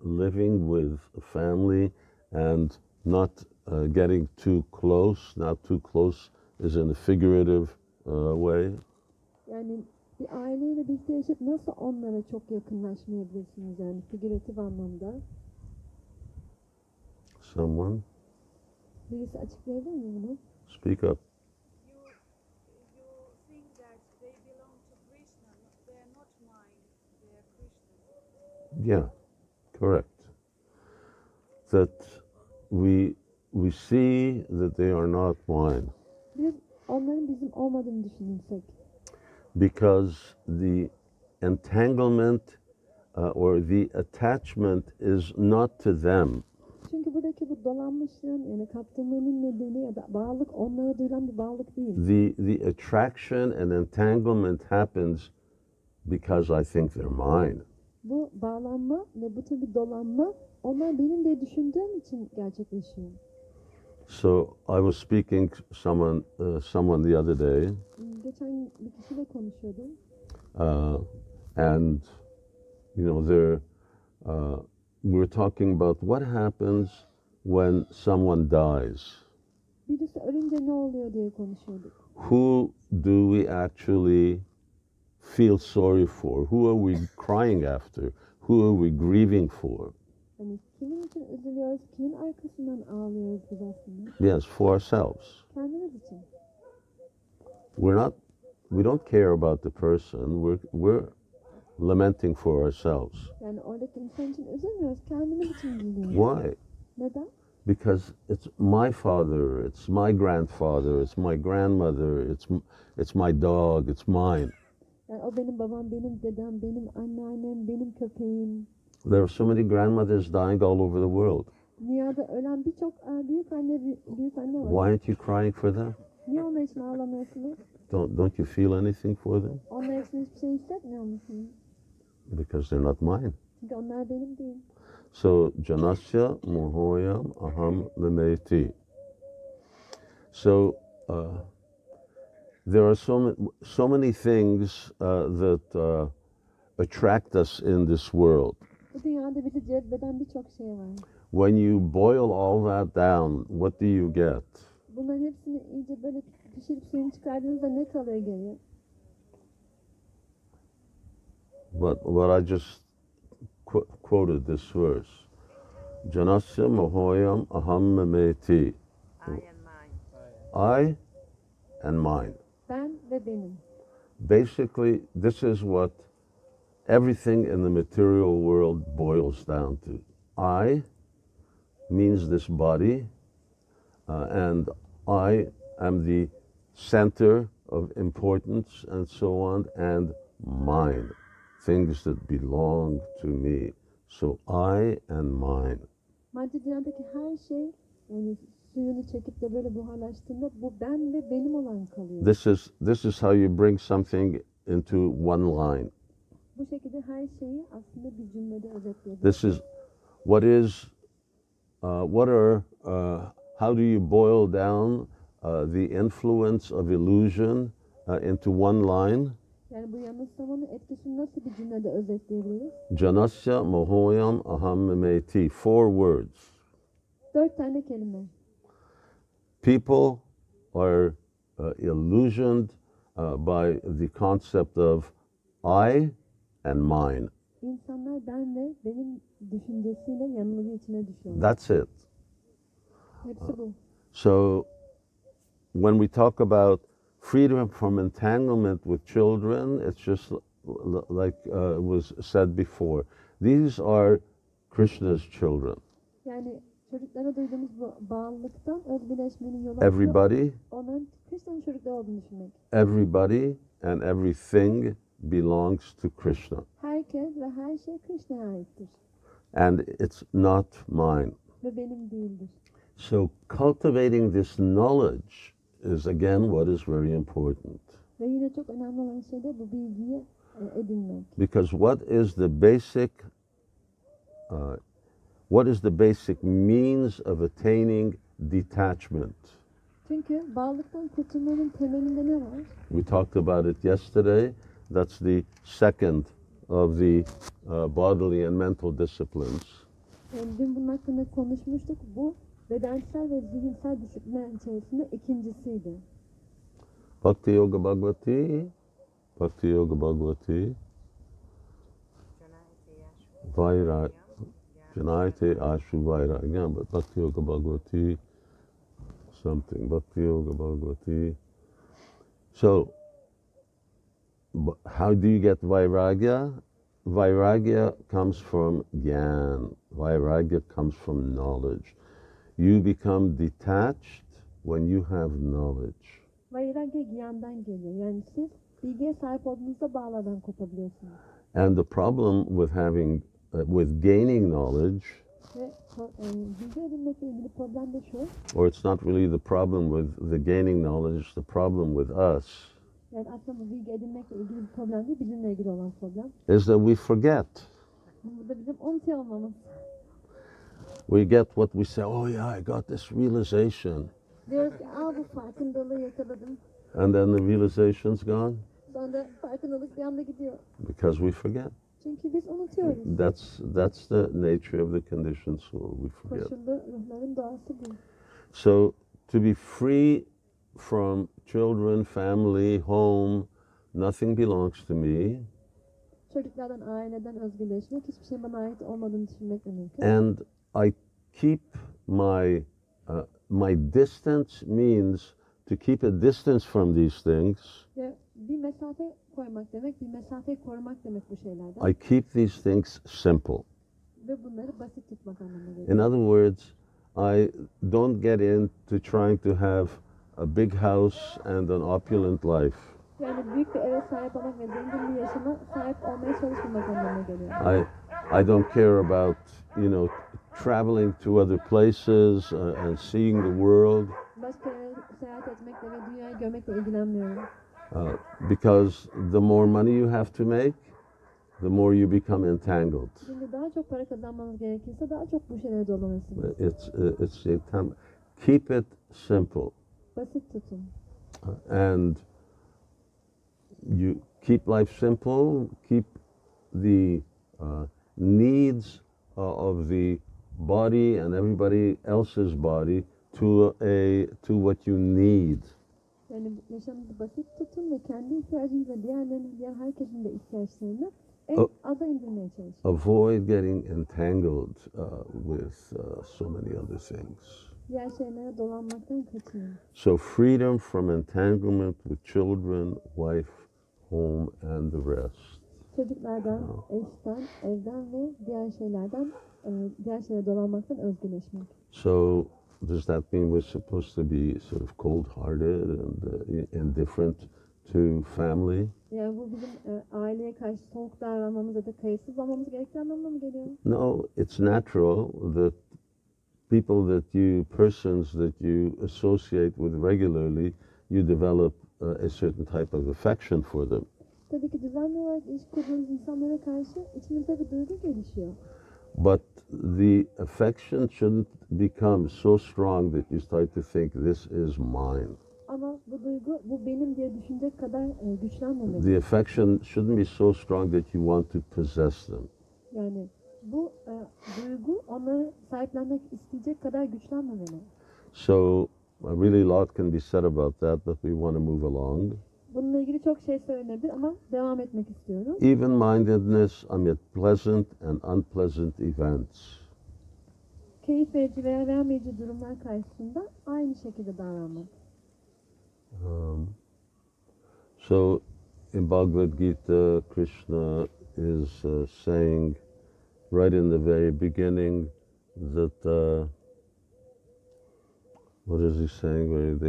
living with a family and not getting too close? Not too close is in a figurative way. Yani bir aileyle birlikte yaşayıp nasıl onlara çok yakınlaşmayabilirsiniz yani figüratif anlamda? Someone Birisi açıklayabilir mi bunu? speak up. You think that they belong to Krishna. They are not mine. They are Krishna's. Yeah, correct. That we see that they are not mine Biz onların bizim olmadığını düşünürsek. because the entanglement or the attachment is not to them. Çünkü buradaki bu dolanmışlığın yani kaptırmanın nedeni ya da bağlılık onlara duyulan bir bağlılık değil. The attraction and entanglement happens because I think they're mine. Bu bağlanma ve bu tür bir dolanma onlar benim diye düşündüğüm için gerçekleşiyor. So I was speaking someone the other day, Geçen bir kişiyle konuşuyordum. and we were talking about what happens when someone dies. Birisi ölünce ne oluyor diye konuşuyorduk. Who do we actually feel sorry for? Who are we crying after? Who are we grieving for? Hani kimin için üzülüyoruz, kimin arkasından ağlıyoruz biz aslında? Yes, for ourselves. Kendimiz için. We don't care about the person. We're lamenting for ourselves. Yani oradaki insan için üzülmüyoruz, kendimiz için üzülüyoruz. Why? Neden? Because it's my father, it's my grandfather, it's my grandmother, it's my dog, it's mine. Yani o benim babam, benim dedem, benim anneannem, benim köpeğim. There are so many grandmothers dying all over the world. Dünyada ölen birçok büyük anne var. Why aren't you crying for them? Niye onlar için ağlamıyorsunuz? Don't you feel anything for them? Onlar için hiçbir şey hissetmiyor musunuz? Because they're not mine. Çünkü onlar benim değil. So janasya mohoyam aham memeti. So there are so many things that attract us in this world. Bu dünyada bizi cezbeden birçok şey var. When you boil all that down, what do you get? Bunların hepsini iyice böyle pişirip suyunu çıkardığınızda ne kalıyor geriye? What I just quoted this verse. Janasya mohoyam aham memeti. I and mine. I and mine. Ben ve benim. Basically, this is what everything in the material world boils down to. I means this body, and I am the center of importance and so on, and mine, things that belong to me. So I and mine. Madde dünyadaki her şey yani suyunu çekip de böyle buharlaştığında bu ben ve benim olan kalıyor. This is how you bring something into one line. Bu şekilde her şeyi aslında bir cümlede özetleyebiliriz. This is how do you boil down the influence of illusion into one line? Yani bu yanılsamanın etkisini nasıl bir cümlede özetleyebiliriz? Janasya mohoyam aham memeti. 4 words. 4 tane kelime. People are illusioned by the concept of I and mine. İnsanlar ben ve benim düşüncesiyle yanılgı içine düşüyorlar. That's it. Hepsi bu. So when we talk about freedom from entanglement with children, it's just like was said before. These are Krishna's children. Yani çocuklara duyduğumuz bu bağlılıktan özgürleşmenin yolu Everybody, onların Krishna'nın çocukları olduğunu düşünmek. everybody, and everything belongs to Krishna. Herkes ve her şey Krishna'ya aittir. And it's not mine. Ve benim değildir. So cultivating this knowledge is again what is very important. Ve yine çok önemli olan şey de bu bilgiyi edinmek. Because what is the basic means of attaining detachment? Çünkü bağlılıktan kurtulmanın temelinde ne var? We talked about it yesterday. That's the second of the bodily and mental disciplines. Yani dün bunun hakkında konuşmuştuk. Bu bedensel ve zihinsel disiplinler içerisinde ikincisiydi. Bhakti Yoga Bhagavati, Bhakti Yoga Bhagavati, Vairag, Janayate Ashu Vairagya, but Bhakti Yoga Bhagavati, something, Bhakti Yoga Bhagavati. So, how do you get Vairagya? Vairagya comes from Gyan. Vairagya comes from knowledge. You become detached when you have knowledge. Vairagya Gyan'dan geliyor. Yani siz bilgiye sahip olduğunuzda bağlardan kopabiliyorsunuz. And the problem with with gaining knowledge, Ve bilgi edinmekle ilgili problem de şu. or it's not really the problem with the gaining knowledge, the problem with us, Yani aslında bu bilgi edinmekle ilgili bir problem değil, bizimle ilgili olan problem. is that we forget. Burada bizim unutuyor olmamız. We get what we say, oh yeah, I got this realization. Diyoruz ki, bu farkındalığı yakaladım. And then the realization's gone Sonra da farkındalık bir anda gidiyor. because we forget. Çünkü biz unutuyoruz. That's the nature of the conditioned soul. We forget. Koşullu ruhların doğası bu. So to be free from children, family, home, nothing belongs to me, Çocuklardan, aileden özgürleşmek, hiçbir şey bana ait olmadığını düşünmekle mümkün. and I keep my distance means to keep a distance from these things. Ve bir mesafe koymak demek, bir mesafeyi korumak demek bu şeylerden. I keep these things simple. Ve bunları basit tutmak anlamına geliyor. In other words, I don't get into trying to have a big house and an opulent life. Yani büyük bir eve sahip olmak ve zengin bir yaşama sahip olmaya çalışmamak anlamına geliyor. I don't care about, traveling to other places and seeing the world Başka yere seyahat etmekle ve dünyayı görmekle ilgilenmiyorum. because the more money you have to make, the more you become entangled. Şimdi daha çok para kazanmanız gerekirse daha çok bu şeylere dolanırsınız. It's keep it simple, Basit tutun. and you keep life simple. Keep the needs of the body and everybody else's body to what you need. Yani yaşamınızı basit tutun ve kendi ihtiyacınızı ve diğer herkesin de ihtiyaçlarını en aza indirmeye çalışın. Avoid getting entangled with so many other things. Diğer şeylere dolanmaktan kaçının. So freedom from entanglement with children, wife, home, and the rest. Çocuklardan, eşten, evden ve diğer şeylere dolanmaktan özgürleşmek. So does that mean we're supposed to be sort of cold-hearted and indifferent to family? Yani bu bizim aileye karşı soğuk davranmamız ya da kayıtsız olmamız gerektiği anlamına mı geliyor? No, it's natural that persons that you associate with regularly, you develop a certain type of affection for them. Tabii ki düzenli olarak ilişki kurduğunuz insanlara karşı içinizde bir duygu gelişiyor. But the affection shouldn't become so strong that you start to think this is mine. Ama bu duygu, bu benim diye düşünecek kadar güçlenmemeli. The affection shouldn't be so strong that you want to possess them. Yani bu duygu onları sahiplenmek isteyecek kadar güçlenmemeli. So really a lot can be said about that, but we want to move along. Bununla ilgili çok şey söylenebilir ama devam etmek istiyorum. Even-mindedness amid pleasant and unpleasant events. Keyif verici veya vermeyici durumlar karşısında aynı şekilde davranmak. So in Bhagavad Gita, Krishna is saying right in the very beginning that, what is he saying?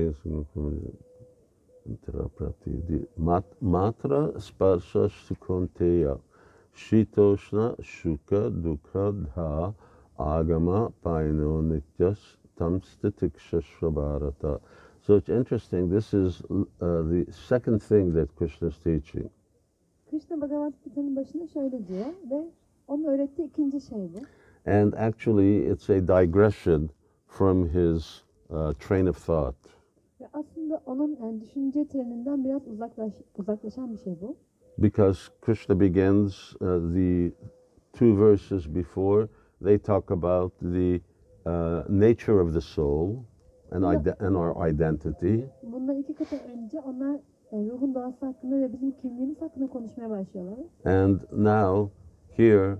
Matra sparsha sukonteya shitoshna shuka dukha dha agama paino nityas tamstitiksha bharata. So it's interesting, this is the second thing that Krishna is teaching. Krishna Bhagavad Gita'nın başında şöyle diyor ve onun öğrettiği ikinci şey bu. And actually it's a digression from his train of thought. Ve aslında onun düşünce treninden biraz uzaklaşan bir şey bu. Because Krishna begins the two verses before, they talk about the nature of the soul and our identity. Bundan iki kat önce onlar ruhun doğası hakkında ve bizim kimliğimiz hakkında konuşmaya başlıyorlar. And now here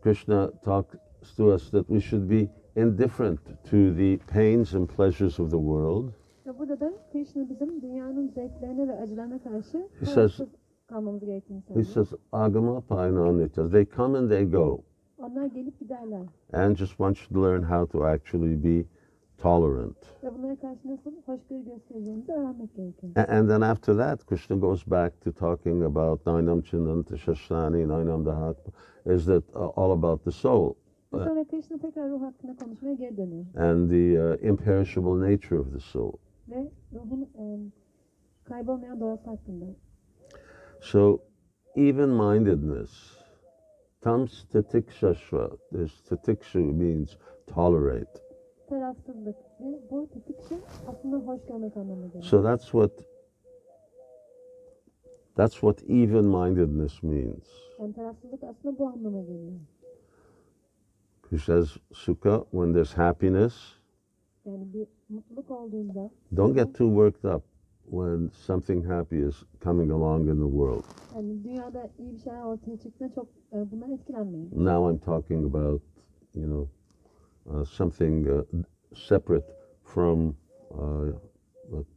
Krishna talks to us that we should be indifferent to the pains and pleasures of the world. Ve burada da Krishna bizim dünyanın zevklerine ve acılarına karşı He says- tarafsız kalmamız gerektiğini He söylüyor. says, agama painanityas. They come and they go. Onlar gelip giderler. And just one should learn how to actually be tolerant. Ve bunlara karşı nasıl hoşgörü göstereceğimizi öğrenmek gerekiyor. And then after that, Krishna goes back to talking about Nainam Chinanta Shashtani, Nainam Dahatma, is that all about the soul Ve sonra Krishna tekrar ruh hakkında konuşmaya geri dönüyor. and the imperishable nature of the soul. Ve ruhun kaybolmayan doğası hakkında. So, even-mindedness, tam statikshashva, statikshu means tolerate. Tarafsızlık ve bu tetikşi aslında hoş görmek anlamına geliyor. So that's what even-mindedness means. Yani tarafsızlık aslında bu anlama geliyor. He says, Sukha, when there's happiness, Yani bir mutluluk olduğunda don't get too worked up when something happy is coming along in the world. yani dünyada iyi bir şeyler ortaya çıktığında çok bundan etkilenmeyin. Now I'm talking about, something separate from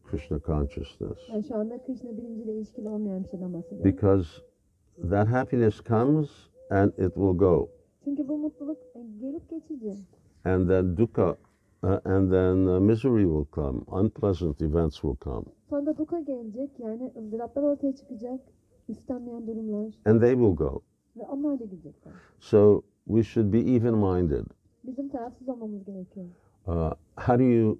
Krishna consciousness. Yani şu anda Krishna bilinciyle ilişkili olmayan bir şeyden bahsediyorum. Because that happiness comes and it will go. Çünkü bu mutluluk gelip geçici. And then dukkha, and then misery will come. Unpleasant events will come. Sonra da dukkha gelecek, yani ızdıraplar ortaya çıkacak, istenmeyen durumlar And they will go. ve onlar da gidecekler. So we should be even-minded. Bizim tarafsız olmamız gerekiyor. How do you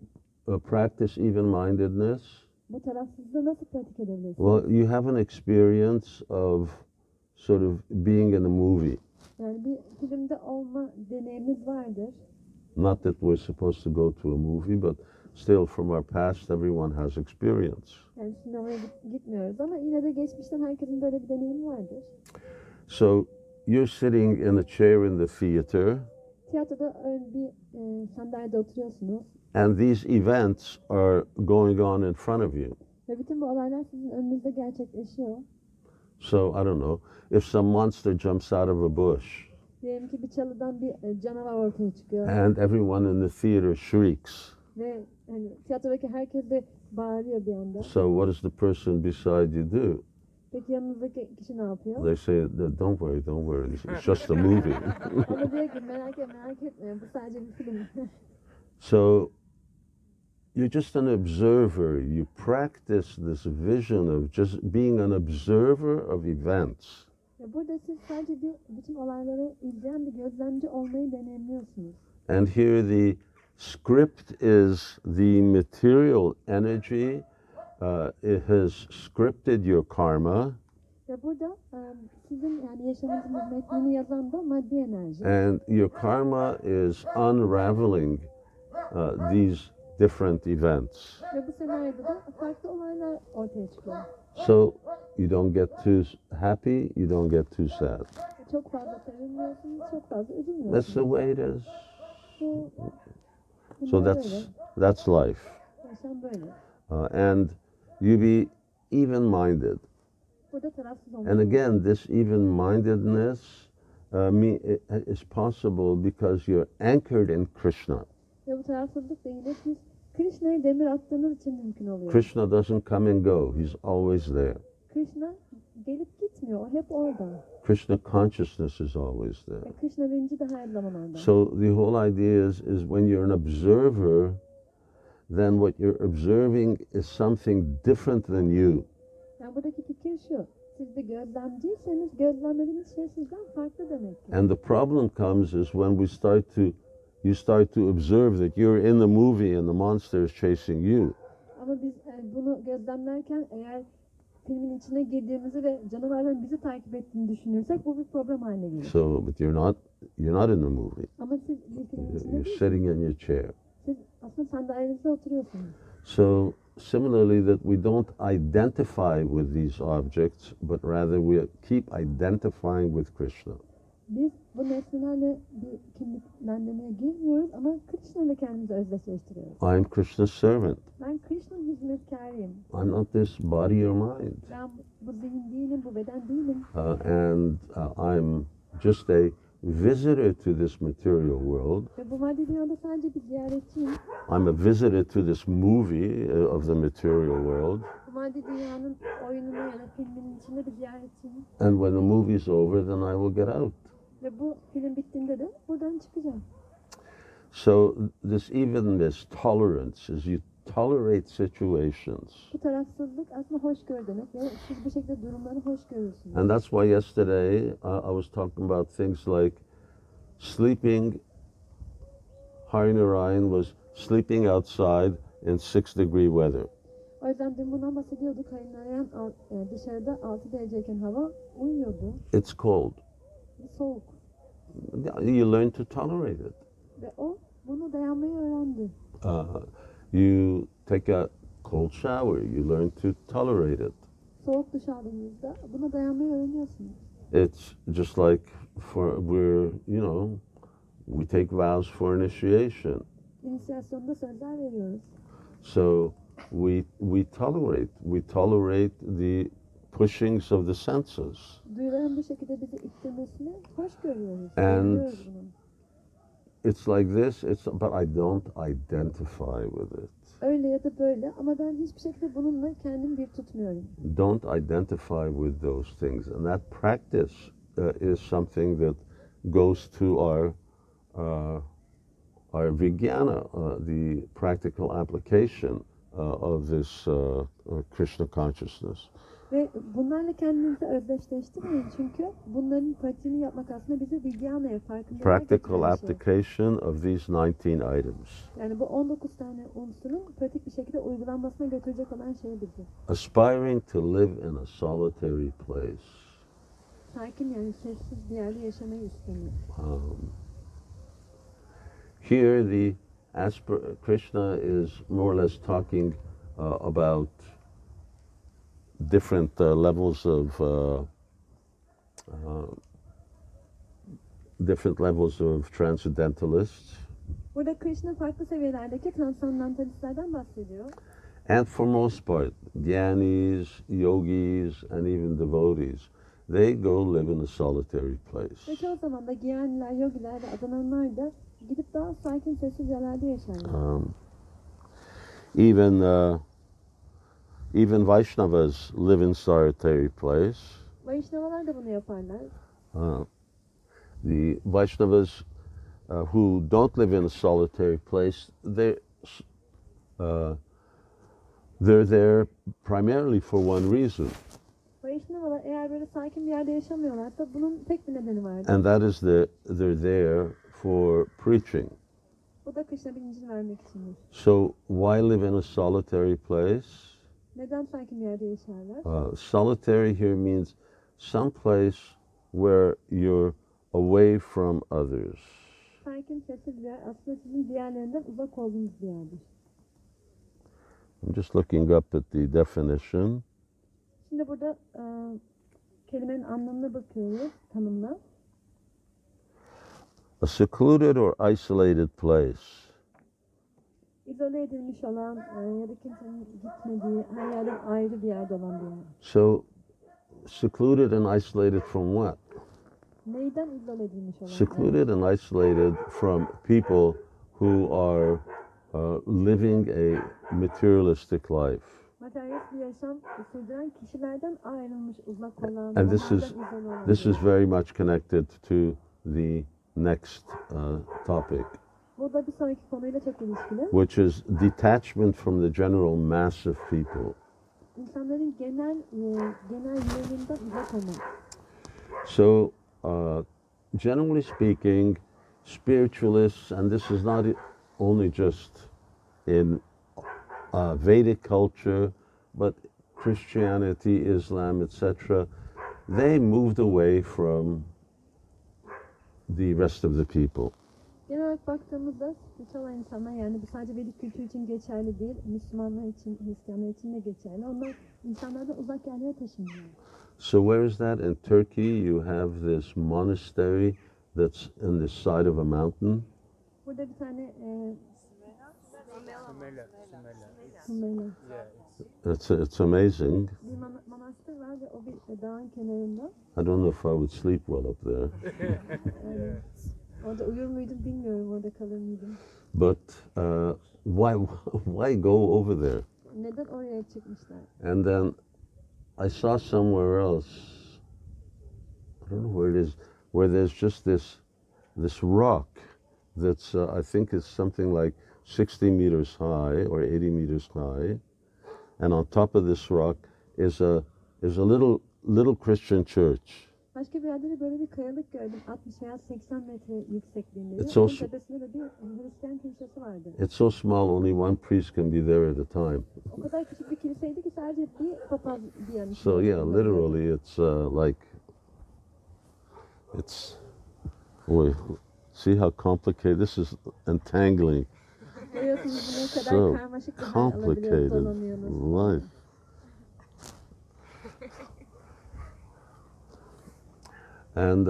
practice even-mindedness? Bu tarafsızlığı nasıl pratik edebilirsiniz? Well, you have an experience of sort of being in a movie. Yani bir filmde olma deneyimimiz vardır. Not that we're supposed to go to a movie, but still from our past, everyone has experience. Yani sinemaya gitmiyoruz ama yine de geçmişten herkesin böyle bir deneyimi vardır. So you're sitting in a chair in the theater, Tiyatroda bir sandalyede oturuyorsunuz and these events are going on in front of you. ve bütün bu olaylar sizin önünüzde gerçekleşiyor. So, I don't know, if some monster jumps out of a bush Diyelim ki bir çalıdan bir canavar ortaya çıkıyor and everyone in the theater shrieks, ve hani tiyatrodaki herkes de bağırıyor bir anda. so what does the person beside you do? Peki yanınızdaki kişi ne yapıyor? They say, don't worry, it's just a movie. Ona diyor ki merak etme, bu sadece bir film. So, you're just an observer. You practice this vision of just being an observer of events. Ya burada siz sadece bütün olayları izleyen bir gözlemci olmayı deneyimliyorsunuz. And here the script is the material energy. It has scripted your karma, Ve burada sizin yani yaşamınızın metnini yazan da maddi enerji. and your karma is unraveling these different events. Ve bu senaryoda da farklı olaylar ortaya çıkıyor. So you don't get too happy, you don't get too sad. Çok fazla sevinmiyorsunuz, çok fazla That's üzülmüyorsunuz. the way it is. Bu, So bunlar böyle. that's life. Yaşam böyle. And you be even-minded. Burada tarafsız olmak. And again, this even-mindedness is possible because you're anchored in Krishna. Ve bu tarafsızlık da yine siz Krishna'ya demir attığınız için mümkün oluyor. Krishna doesn't come and go. He's always there. Krishna gelip gitmiyor, o hep orada. Krishna consciousness is always there. Ve Krishna bilinci de her zaman orada. So the whole idea is when you're an observer, then what you're observing is something different than you. Yani buradaki fikir şu, siz bir gözlemciyseniz gözlemlediğiniz şey sizden farklı demek ki. And the problem comes is when you start to observe that you're in the movie and the monster is chasing you. Ama biz bunu gözlemlerken eğer filmin içine girdiğimizi ve canavarların bizi takip ettiğini düşünürsek bu bir problem haline gelir. So, but you're not in the movie. Ama siz bir filmin içinde You're değilsiniz. sitting in your chair. Siz aslında sandalyenizde oturuyorsunuz. So, similarly, that we don't identify with these objects, but rather we keep identifying with Krishna. Biz bu nesnelerle bir kimliklendirmeye girmiyoruz ama Krishna ile kendimizi özdeşleştiriyoruz. I'm Krishna's servant. Ben Krishna'nın hizmetkarıyım. I'm not this body or mind. Ben bu zihin değilim, bu beden değilim. And I'm just a visitor to this material world. Ve bu maddi dünyada sadece bir ziyaretçiyim. I'm a visitor to this movie of the material world. Bu maddi dünyanın oyununa ya da filminin içinde bir ziyaretçiyim. And when the movie's over, then I will get out. Ve bu film bittiğinde de buradan çıkacağım. So this evenness, tolerance, is you tolerate situations. Bu tarafsızlık aslında hoşgörü demek ve siz bu şekilde durumları hoş görüyorsunuz. And that's why yesterday I was talking about things like sleeping. Hari Narayan was sleeping outside in 6-degree weather. O yüzden dün bundan bahsediyorduk. Hayırlayan dışarıda 6 dereceyken hava uyuyordu. It's cold. Soğuk. You learn to tolerate it. Ve o bunu dayanmayı öğrendi. You take a cold shower, you learn to tolerate it. Soğuk duş aldığınızda buna dayanmayı öğreniyorsunuz. It's just like we take vows for initiation. İnisiyasyonda sözler veriyoruz. So we tolerate the pushings of the senses. Duyuların bu şekilde bizi ittirmesini hoş görüyoruz. And Görüyoruz bunu. it's like this, but I don't identify with it. Öyle ya da böyle ama ben hiçbir şekilde bununla kendimi bir tutmuyorum. Don't identify with those things. And that practice is something that goes to our Vijnana, the practical application of this Krishna consciousness. Ve bunlarla kendinizi özdeşleştirmeyin çünkü bunların pratiğini yapmak aslında bizi Vijnana'ya farkındalığa Practical getiren şey. application of these 19 items. Yani bu 19 tane unsurun pratik bir şekilde uygulanmasına götürecek olan şey bizi. Aspiring to live in a solitary place. Sakin yani sessiz bir yerde yaşamayı istemiyor. Here Krishna is more or less talking about different levels of transcendentalists. Burada Krishna farklı seviyelerdeki transcendentalistlerden bahsediyor. And for most part, Gyanis, yogis, and even devotees, they go live in a solitary place. Ve çoğu zaman da Gyaniler, yogiler ve adananlar da gidip daha sakin sessiz yerlerde yaşarlar. Even Vaishnavas live in solitary place. Vaishnavalar da bunu yaparlar. The Vaishnavas who don't live in a solitary place, they're there primarily for one reason, Vaishnavalar eğer böyle sakin bir yerde yaşamıyorlarsa bunun tek bir nedeni vardır. and that is they're there for preaching. Bu da Krishna bilincini vermek içindir. So why live in a solitary place? Neden sakin bir yerde yaşarlar? Solitary here means some place where you're away from others. Sakin, sessiz bir yer aslında sizin diğerlerinden uzak olduğunuz bir yerdir. I'm just looking up at the definition. Şimdi burada kelimenin anlamına bakıyoruz, tanımla. A secluded or isolated place. İzole edilmiş olan ya da kimsenin gitmediği, her yerden ayrı bir yerde olan bir yer. So, secluded and isolated from what? Neyden izole edilmiş olan? Secluded and isolated from people who are living a materialistic life. Materyalist bir yaşam sürdüren kişilerden ayrılmış, uzak olan, And this izole olan. is very much connected to the next topic, Bu da bir sonraki konuyla çok ilişkili. which is detachment from the general mass of people. İnsanların genel yığınından uzak olmak. So, generally speaking, spiritualists, and this is not only just in Vedic culture, but Christianity, Islam, etc., they moved away from the rest of the people. Genel olarak baktığımızda spiritüel olan insanlar, yani bu sadece Vedik kültürü için geçerli değil, Müslümanlar için, Hristiyanlar için de geçerli. Onlar insanlardan uzak yerlere taşınıyor. So where is that? In Turkey, you have this monastery that's in the side of a mountain. Burada bir tane Sumela. Sumela, It's amazing. bir manastır var ve o bir dağın kenarında. I don't know if I would sleep well up there. Orada uyur muydum bilmiyorum, orada kalır mıydım. But why go over there? Neden oraya çıkmışlar? And then I saw somewhere else, I don't know where it is, where there's just this rock that's I think is something like 60 meters high or 80 meters high, and on top of this rock is a little Christian church. Başka bir yerde de böyle bir kayalık gördüm. 60 veya 80 metre yüksekliğinde. It's Onun also- tepesinde de bir Hristiyan kilisesi vardı. It's so small, only one priest can be there at a time. O kadar küçük bir kiliseydi ki sadece bir papaz bir yanı. So yeah, literally, it's like boy, see how complicated this is, entangling. Görüyorsunuz bu ne kadar So karmaşık bir hal alabiliyor, complicated dolanıyorsunuz. life. And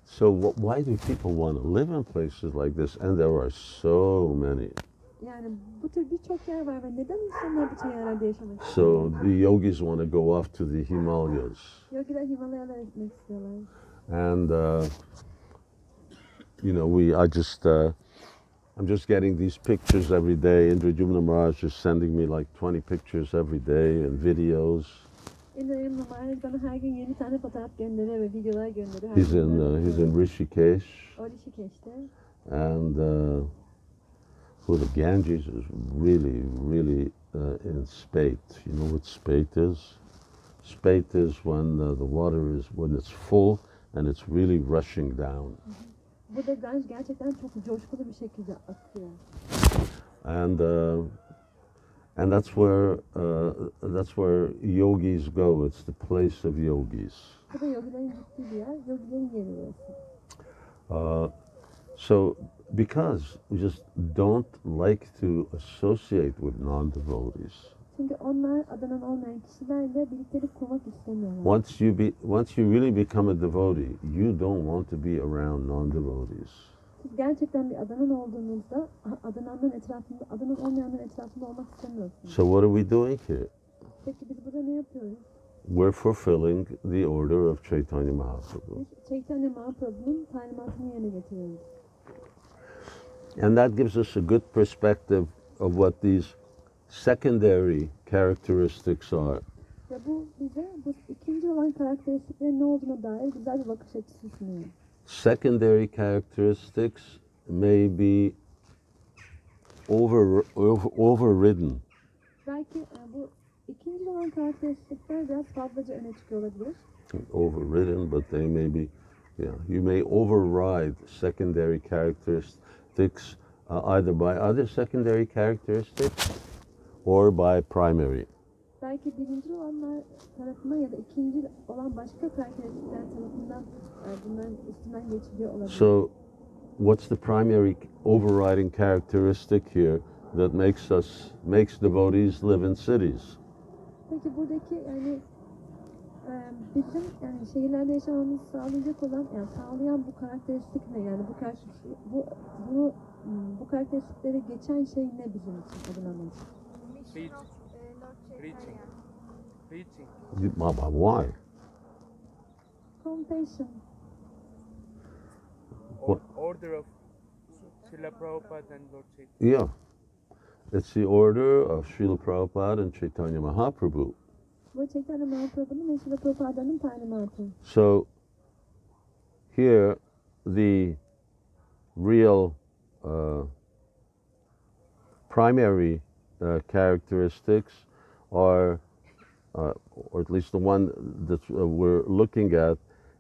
so why do people want to live in places like this? And there are so many. Yani bu tür birçok yer var ve neden insanlar bu tür yerlerde yaşamak istiyor? So the yogis want to go off to the Himalayas. Yogiler Himalayalara gitmek istiyorlar. And I'm just getting these pictures every day. Indra Maharaj is sending me like 20 pictures every day and videos. İndirim Maharaj bana her gün 20 tane fotoğraf gönderiyor ve videolar gönderiyor. He's in Rishikesh, O Rishikesh'te. and the Ganges is really in spate. You know what spate is? Spate is when the water is when it's full and it's really rushing down. Burada Ganj gerçekten çok coşkulu bir şekilde akıyor. And that's where yogis go. It's the place of yogis. Bu da yogilerin gittiği bir yer, yogilerin yeri burası. So because we just don't like to associate with non-devotees. Çünkü onlar adanan olmayan kişilerle birliktelik kurmak istemiyorlar. Once you really become a devotee, you don't want to be around non-devotees. Siz gerçekten bir adanan olduğunuzda adanan olmayanların etrafında olmak istemiyorsunuz. So what are we doing here? Peki biz burada ne yapıyoruz? We're fulfilling the order of Chaitanya Mahaprabhu. Biz Chaitanya Mahaprabhu'nun talimatını yerine getiriyoruz. And that gives us a good perspective of what these secondary characteristics are. Ve bu bize bu ikinci olan karakteristiklerin ne olduğuna dair güzel bir bakış açısı sunuyor. Secondary characteristics may be overridden. Belki bu ikinci olan karakteristikler biraz fazlaca öne çıkıyor olabilir. Overridden, but they may be, you may override secondary characteristics either by other secondary characteristics or by primary. Belki birinci olanlar tarafından ya da ikinci olan başka karakteristikler tarafından bunların üstünden geçiliyor olabilir. So, what's the primary overriding characteristic here that makes devotees live in cities? Peki buradaki yani bizim yani şehirlerde yaşamamızı sağlayacak olan yani sağlayan bu karakteristik ne yani bu karakteristikleri geçen şey ne bizim için adına? Preaching. Preaching. Why? Compassion. Order of Srila Prabhupada and Lord Chaitanya. Yeah. It's the order of Srila Prabhupada and Chaitanya Mahaprabhu. Bu Chaitanya Mahaprabhu'nun ve Srila Prabhupāda'nın talimatı. So, here, the real primary characteristics are, or at least the one that we're looking at,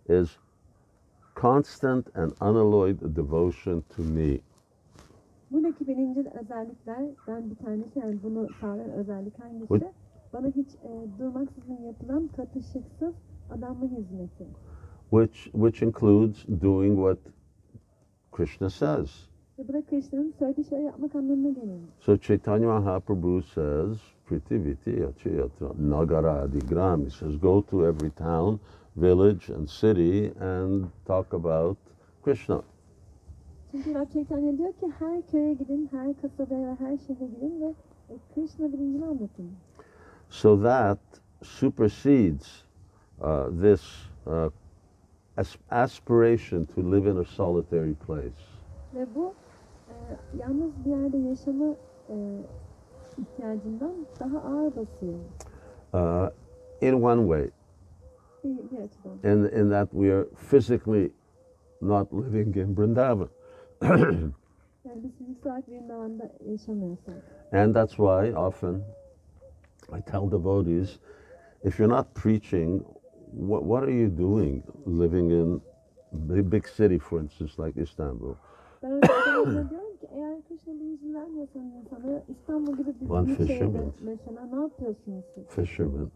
is constant and unalloyed devotion to me. Buradaki birinci özelliklerden bir tanesi yani bunu sağlayan özellik hangisi? Bana hiç durmaksızın yapılan katışıksız adanma hizmeti. Which includes doing what Krishna says. Ve bu da Krishna'nın söylediği şeyleri yapmak anlamına geliyor. So Chaitanya Mahaprabhu says, Pritiviti Yachayatra Nagara Adigram. He says, go to every town, village and city and talk about Krishna. Çünkü Rab Chaitanya diyor ki her köye gidin, her kasabaya ve her şehre gidin ve Krishna bilincini anlatın. So that supersedes this aspiration to live in a solitary place. Ve bu yalnız bir yerde yaşama ihtiyacından daha ağır basıyor. In one way, Bir açıdan. in that we are physically not living in Vrindavan. Yani biz fiziksel olarak Vrindavan'da yaşamıyorsak. And that's why often I tell devotees, if you're not preaching, what are you doing living in a big city, for instance, like Istanbul? Ben öyle diyorum ki eğer Krishna bilincini vermiyorsan insana İstanbul gibi bir One büyük şehirde fisherman. mesela ne yapıyorsunuz siz? Fishermen.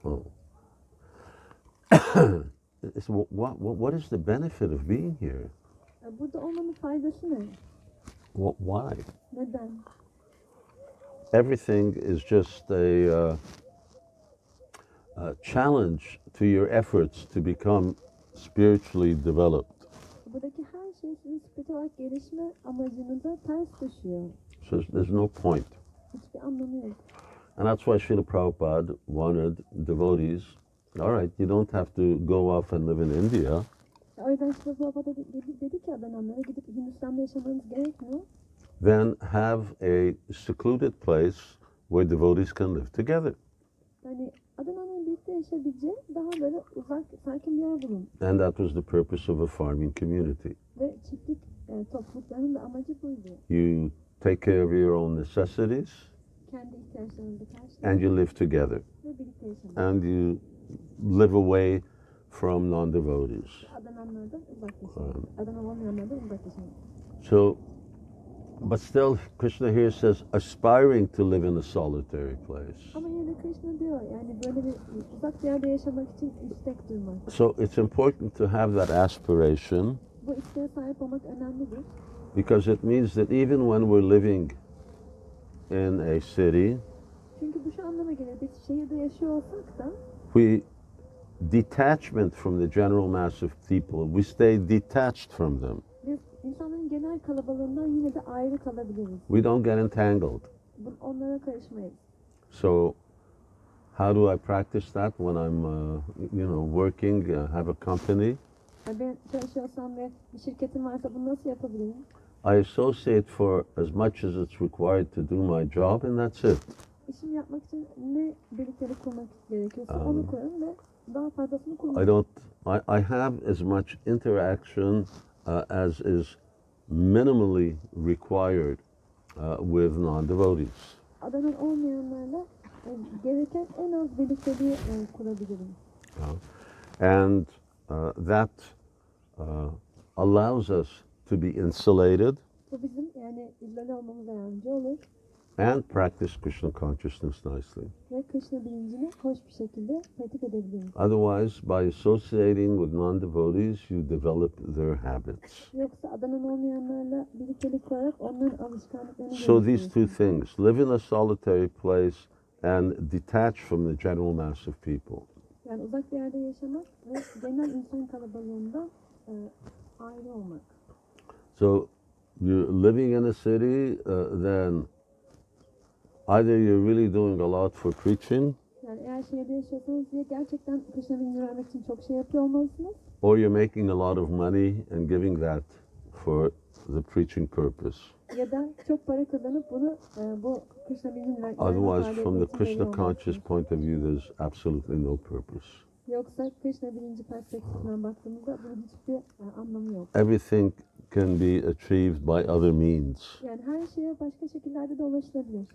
Oh. What is the benefit of being here? Ya burada olmanın faydası ne? Why? Neden? Everything is just a challenge to your efforts to become spiritually developed. Buradaki her şey sizin spiritüel olarak gelişme amacınıza ters düşüyor. So there's no point. Hiçbir anlamı yok. And that's why Srila Prabhupada wanted devotees, all right, you don't have to go off and live in India. O yüzden Şila Prabhupada dedi ki Adananlara gidip Hindistan'da yaşamanız gerekmiyor. Then have a secluded place where devotees can live together. Yani Adananların birlikte yaşayabileceği daha böyle uzak, sakin bir yer bulun. And that was the purpose of a farming community. Ve çiftlik topluluklarının da amacı buydu. You take care of your own necessities Kendi ihtiyaçlarınızı and karşılamak you live together. ve birlikte yaşamak. And you live away from non-devotees. Adananlardan uzak yaşamak. Adanan olmayanlardan uzak yaşamak. So, but still, Krishna here says, aspiring to live in a solitary place. Ama yine de Krishna diyor yani böyle bir uzak bir yerde yaşamak için istek duymak. So it's important to have that aspiration Bu isteğe sahip olmak önemlidir. because it means that even when we're living in a city, Çünkü bu şu anlama gelir. Biz şehirde yaşıyor olsak da detachment from the general mass of people, we stay detached from them. biz insanların genel kalabalığından yine de ayrı kalabiliriz. We don't get entangled. Onlara karışmayız. So how do I practice that when I'm, working, have a company? Yani ben çalışıyorsam ve bir şirketim varsa bunu nasıl yapabilirim? I associate for as much as it's required to do my job, and that's it. İşimi yapmak için ne birliktelik kurmak gerekiyorsa onu kurarım ve daha fazlasını kurmam. I have as much interaction as is minimally required with non-devotees. Adanan olmayanlarla gereken en az birlikteliği kurabilirim. And that allows us to be insulated Bu bizim yani izole olmamıza yardımcı olur and practice Krishna consciousness nicely. ve Krishna bilincini hoş bir şekilde pratik edebiliriz. Otherwise, by associating with non-devotees, you develop their habits. Yoksa adanan olmayanlarla birliktelik kurarak onların alışkanlıklarını So these two geliştirirsiniz. things, live in a solitary place and detach from the general mass of people. Yani uzak bir yerde yaşamak ve genel insan kalabalığından ayrı olmak. So you're living in a city, then either you're really doing a lot for preaching, Yani eğer şehirde yaşıyorsanız ya gerçekten Krishna bilincini vermek için çok şey yapıyor olmalısınız or you're making a lot of money and giving that for the preaching purpose. ya da çok para kazanıp bunu bu Krishna bilincini vermek Otherwise, from the Krishna conscious point of view, there's absolutely no purpose. Yoksa Krishna bilinci perspektifinden baktığımızda bunun hiçbir anlamı yok. Everything can be achieved by other means. Yani her şeye başka şekillerde de ulaşılabilir.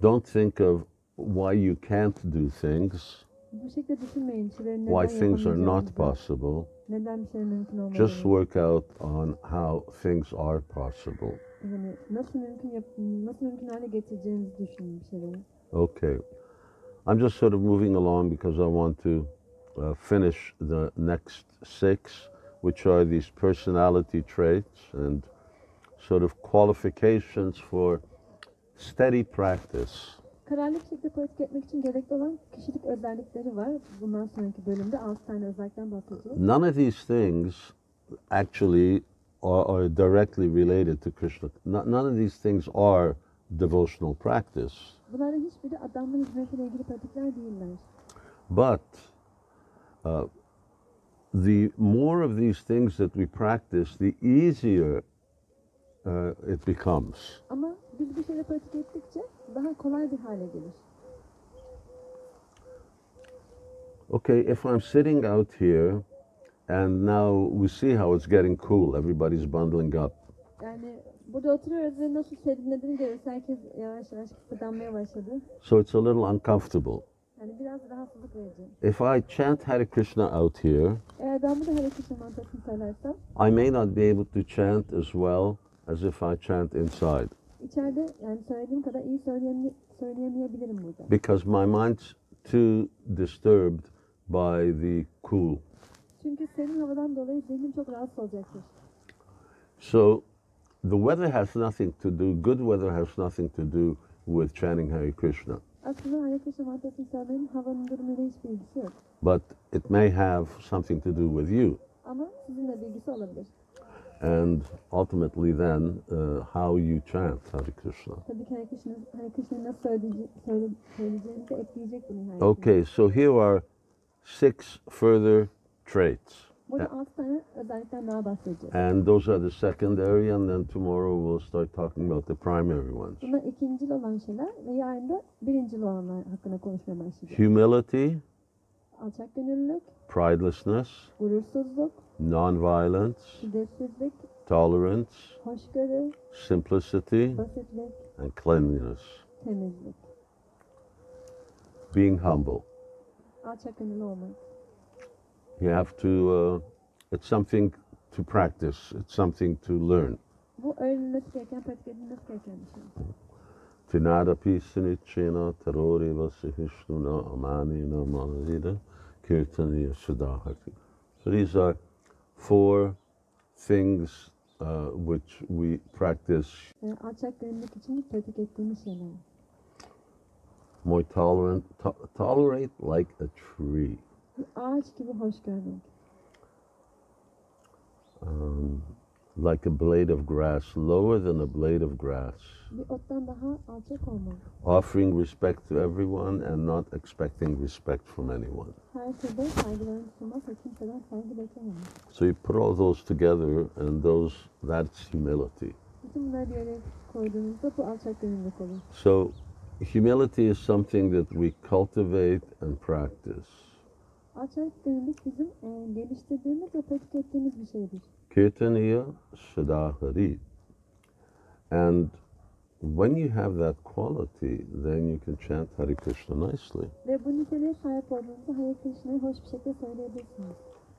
Don't think of why you can't do things, Bu şekilde düşünmeyin. Şeylerin neden why things are not yapamayacağınızı, possible. neden bir şey mümkün olmadığını. Just work out on how things are possible. Yani nasıl mümkün hale getireceğinizi düşünün bir şeyleri. Okay. I'm just sort of moving along because I want to finish the next 6, which are these personality traits and sort of qualifications for steady practice. Kararlı bir şekilde pratik etmek için gerekli olan kişilik özellikleri var. Bundan sonraki bölümde 6 tane özellikten bahsedeceğiz. None of these things actually are directly related to Krishna. None of these things are devotional practice. Bunların hiçbiri adamın hizmetiyle ilgili pratikler değiller. But the more of these things that we practice, the easier it becomes. Ama biz bir şeyle pratik ettikçe daha kolay bir hale gelir. Okay, if I'm sitting out here and now we see how it's getting cool, everybody's bundling up. Yani burada oturuyoruz ve nasıl serinlediğini görüyoruz. Herkes yavaş yavaş kıpırdanmaya başladı. So it's a little uncomfortable. Yani biraz rahatsızlık verici. If I chant Hare Krishna out here, Eğer ben burada Hare Krishna mantrasını söylersem I may not be able to chant as well as if I chant inside içeride yani söylediğim kadar iyi söyleyemeyebilirim burada. because my mind's too disturbed by the cool. Çünkü serin havadan dolayı zihnim çok rahatsız olacaktır. So the weather has nothing to do, good weather has nothing to do with chanting Hare Krishna. Aslında Hare Krishna mantrasını söylemenin havanın durumuyla hiçbir ilgisi yok. But it may have something to do with you. Ama sizinle bir ilgisi olabilir. And ultimately then, how you chant Hare Krishna. Tabii ki Hare Krishna'yı nasıl söyleyeceğini de etkileyecek bunu. Hare Okay, so here are 6 further traits. Burada 6 tane özellikten daha bahsedeceğiz. And those are the secondary, and then tomorrow we'll start talking about the primary ones. Bunlar ikincil olan şeyler ve yarın da birincil olanlar hakkında konuşmaya başlayacağız. Humility, Alçak gönüllülük, pridelessness, gurursuzluk, nonviolence, şiddetsizlik, tolerance, hoşgörü, simplicity, basitlik, and cleanliness. temizlik. Being humble. Alçak gönüllü olmak. You have to, it's something to practice, it's something to learn. Bu öğrenilmesi gereken, pratik edilmesi gereken bir şey. Tinadapi sinichena tarori vasihishnuna amanina manasida kirtaniya sudahati. So these are 4 things which we practice. Alçak gönüllülük için pratik ettiğimiz şeyler. More tolerant, tolerate like a tree. Bir ağaç gibi hoş görmek. Like a blade of grass, lower than a blade of grass. Bir ottan daha alçak olmak. Offering respect to everyone and not expecting respect from anyone. Herkese saygılarını sunmak ve kimseden saygı beklememek. So you put all those together and that's humility. Bütün bunları bir yere koyduğunuzda bu alçak gönüllülük olur. So humility is something that we cultivate and practice. Alçak gönüllülük bizim geliştirdiğimiz ve pratik ettiğimiz bir şeydir. Kirtaniya Sadahari. And when you have that quality, then you can chant Hare Krishna nicely. Ve bu niteliğe sahip olduğunuzda Hare Krishna'yı hoş bir şekilde söyleyebilirsiniz.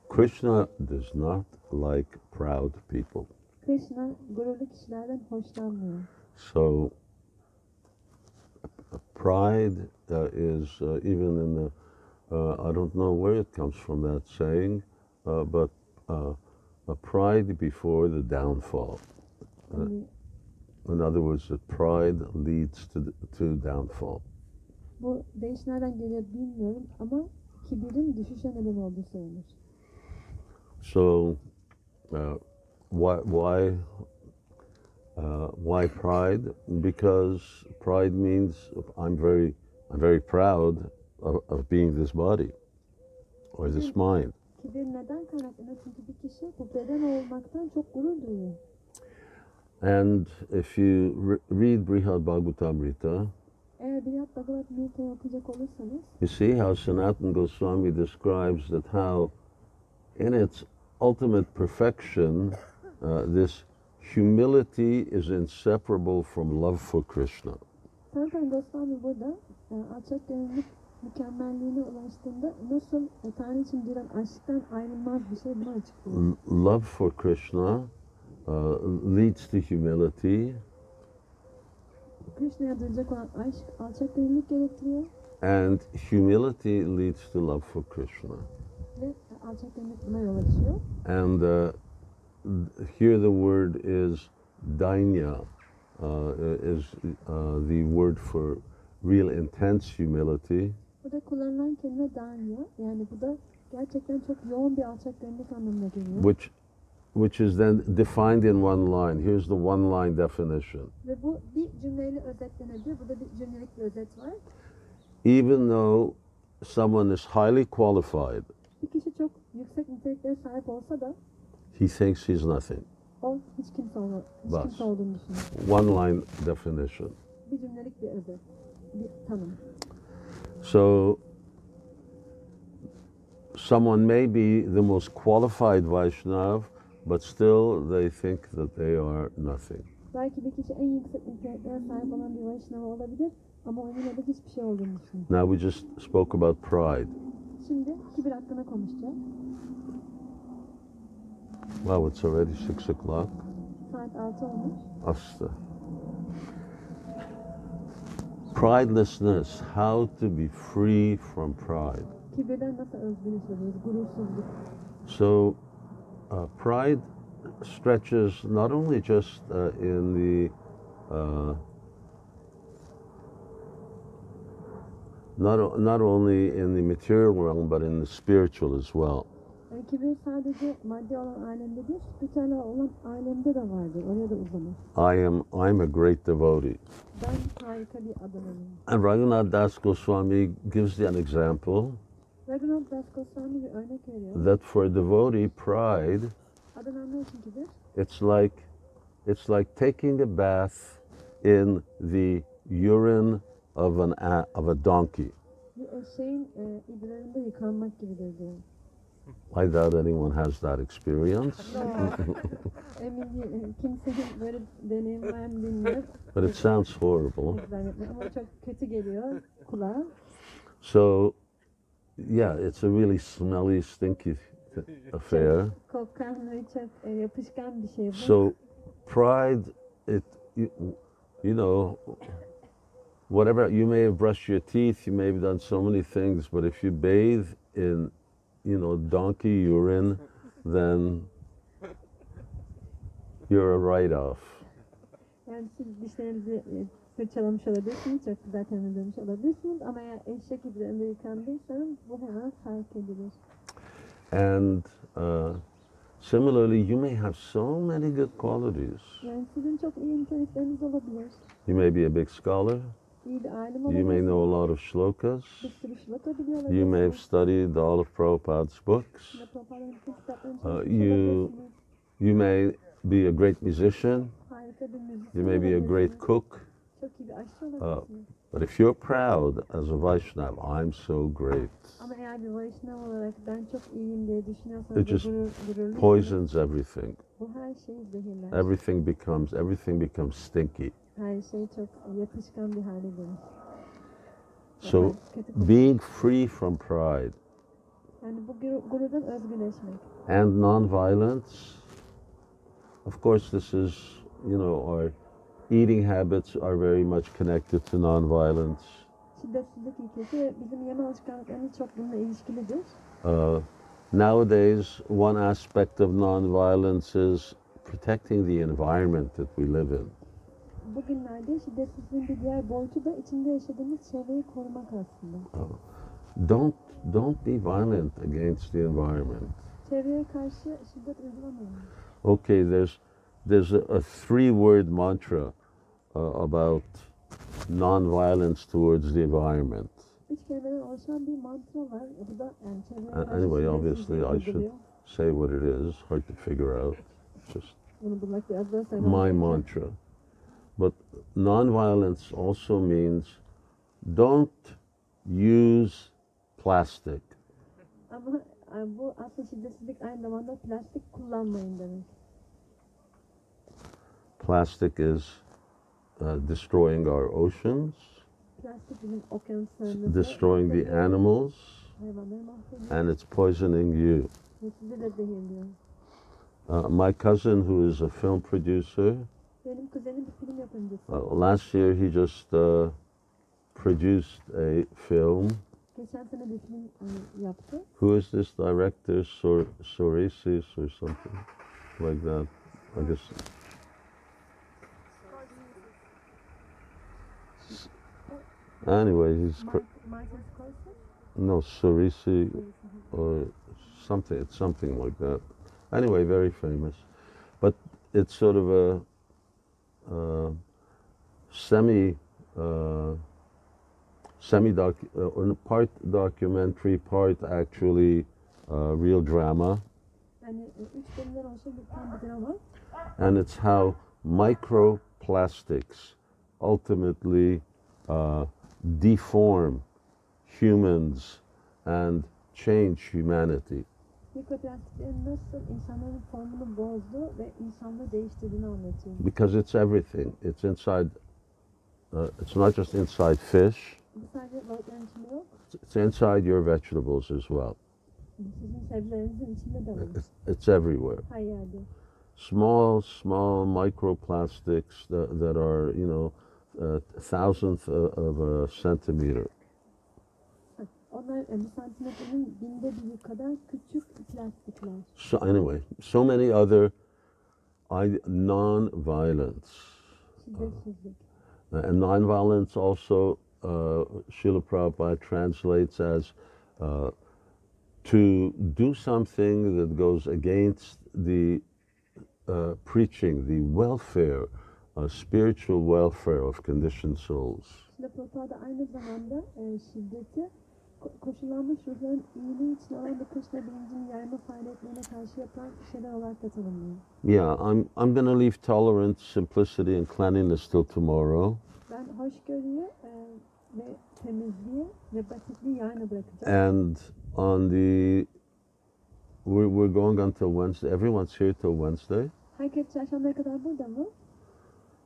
Krishna does not like proud people. Krishna gururlu kişilerden hoşlanmıyor. So pride is even in the, I don't know where it comes from, that saying, but a pride before the downfall. Yani In other words, that pride leads to downfall. bu değiş nereden geliyor bilmiyorum ama kibirin düşüşe neden olduğu söylenir. So, why pride? Because pride means I'm very proud of being this body or this mind. Kibir neden kaynaklanıyor? Çünkü bir kişi bu beden olmaktan çok gurur duyuyor. And if you read Brihad Bhagavatamrita, Eğer Brihad Bhagavatamrita'yı okuyacak olursanız, you see how Sanatana Goswami describes that how in its ultimate perfection, this humility is inseparable from love for Krishna. Sanatana Goswami burada alçak gönüllülük mükemmelliğine ulaştığında nasıl Tanrı için duran aşktan ayrılmaz bir şey bunu açıklıyor. Love for Krishna leads to humility, Krishna'ya duyacak olan aşk alçak gönüllülük gerektiriyor and humility leads to love for Krishna. ve alçak gönüllülük buna yol açıyor. And here the word is dainya, is the word for real intense humility. Burada kullanılan kelime danya, yani bu da gerçekten çok yoğun bir alçak gönüllülük anlamına geliyor. Which is then defined in one line. Here's the one line definition. Ve bu bir cümleyle özetlenebilir. Burada bir cümlelik bir özet var. Even though someone is highly qualified, Bir kişi çok yüksek niteliklere sahip olsa da he thinks he's nothing. o hiç kimse Bas. olduğunu düşünüyor. One line definition. Bir cümlelik bir özet, bir tanım. So someone may be the most qualified Vaishnav, but still they think that they are nothing. Belki bir kişi en yüksek niteliklere sahip olan bir Vaishnava olabilir ama onun yine de hiçbir şey olduğunu düşünüyor. Now we just spoke about pride. Şimdi kibir hakkında konuşacağız. Wow, it's already 6 o'clock. Saat 6 olmuş. Asta. Pridelessness, how to be free from pride. Kibirden nasıl özgürlük oluyoruz? Gurursuzluk. So, pride stretches not only just in the not only in the material realm, but in the spiritual as well. Yani kibir sadece maddi olan alemde değil, spiritüel olan alemde de vardır. Oraya da uzanır. I'm a great devotee. Ben harika bir adamım. And Raghunath Das Goswami gives an example Raghunath Das Goswami bir örnek veriyor. that for a devotee, pride, Adananlar için kibir, it's like taking a bath in the urine of a donkey. bir eşeğin idrarında yıkanmak gibidir diyor. I doubt anyone has that experience, Emin değilim. Kimsenin böyle deneyim var mı bilmiyorum. but it sounds horrible. Zannetmiyorum ama çok kötü geliyor kulağa. So, yeah, it's a really smelly, stinky affair. Kokan ve çok yapışkan bir şey bu. So, pride, you know, whatever, you may have brushed your teeth, you may have done so many things, but if you bathe in, donkey urine, then you're a write-off. Yani siz dişlerinizi fırçalamış olabilirsiniz, çok güzel temizlemiş olabilirsiniz ama eğer eşek idrarında yıkandıysanız bu hemen fark edilir. And similarly, you may have so many good qualities. Yani sizin çok iyi nitelikleriniz olabilir. You may be a big scholar, İyi bir alim you may olabilir. know a lot of shlokas, Bir sürü şlaka biliyor you may have olabilirsiniz. studied all of Prabhupada's books, Yine Prabhupāda'nın bütün kitaplarını Uh, çalışmış you- olabilirsiniz. you may be a great musician, Harika bir müzisyen you may be a great olabilirsiniz. cook, Çok iyi bir aşçı olabilirsiniz. but if you're proud as a Vaishnav, I'm so great, Ama eğer bir Vaishnav olarak ben çok iyiyim diye düşünüyorsanız It just gururlusunuz. poisons everything. Bu her şeyi zehirler. Everything becomes stinky. Her şey çok yapışkan bir hale gelir. So Yani kötü kokuyor. being free from pride Yani bu gururdan özgürleşmek. and non-violence, of course this is, our eating habits are very much connected to non-violence. Şiddetsizlik ilkesi ve bizim yeme alışkanlıklarımız çok bununla ilişkilidir. Nowadays, one aspect of non-violence is protecting the environment that we live in. Bugünlerde şiddetsizliğin bir diğer boyutu da içinde yaşadığımız çevreyi korumak aslında. Don't be violent against the environment. Çevreye karşı şiddet uygulamayın. Okay, there's a three-word mantra about non-violence towards the environment. 3 kelimeden oluşan bir mantra var. Bu da yani çevreye karşı Anyway, şiddetsizliği obviously I should uyguluyor. say what it is. Hard to figure out. It's just Bunu bulmak biraz zor my söylemek. mantra. But non-violence also means don't use plastic. Ama bu aslında şiddetsizlik aynı zamanda plastik kullanmayın demek. Plastic is destroying our oceans, Plastik bizim okyanuslarımızı, destroying the animals, hayvanları mahvediyor and it's poisoning you. ve sizi de zehirliyor. My cousin, who is a film producer, Benim kuzenim bir film yapımcısı. last year he just produced a film. Geçen sene bir film yaptı. Who is this director? Soresis or something like that. I guess. Anyway, Martin Scorsese. no Sorisi or something. It's something like that. Anyway, very famous, but it's sort of a semi or part documentary, part actually real drama, Yani 3 bölümden oluşan bir drama. and it's how microplastics ultimately deform humans and change humanity. Mikroplastiklerin nasıl insanların formunu bozdu ve insanlığı değiştirdiğini anlatıyor. Because it's everything. It's inside, it's not just inside fish, Bu sadece balıkların içinde yok, it's inside your vegetables as well. sizin sebzelerinizin içinde de var. It's everywhere. Her yerde. Small microplastics that are, thousandth of a centimeter. Onlar bir santimetrenin binde biri kadar küçük plastikler. So anyway, so many other non-violence. Şiddetsizlik. And non-violence also, Srila Prabhupada translates as to do something that goes against the preaching, the welfare, spiritual welfare of conditioned souls. Şila Prabhupada aynı zamanda şiddeti koşullanmış ruhların iyiliği için olan bu Krishna bilincinin yayma faaliyetlerine karşı yapılan şeyler olarak da tanımlıyor. Yeah, I'm going to leave tolerance, simplicity, and cleanliness till tomorrow. Ben hoşgörüyü ve temizliği ve basitliği yarına bırakacağım. And on the, we're going until Wednesday. Everyone's here till Wednesday. Herkes çarşambaya kadar burada mı?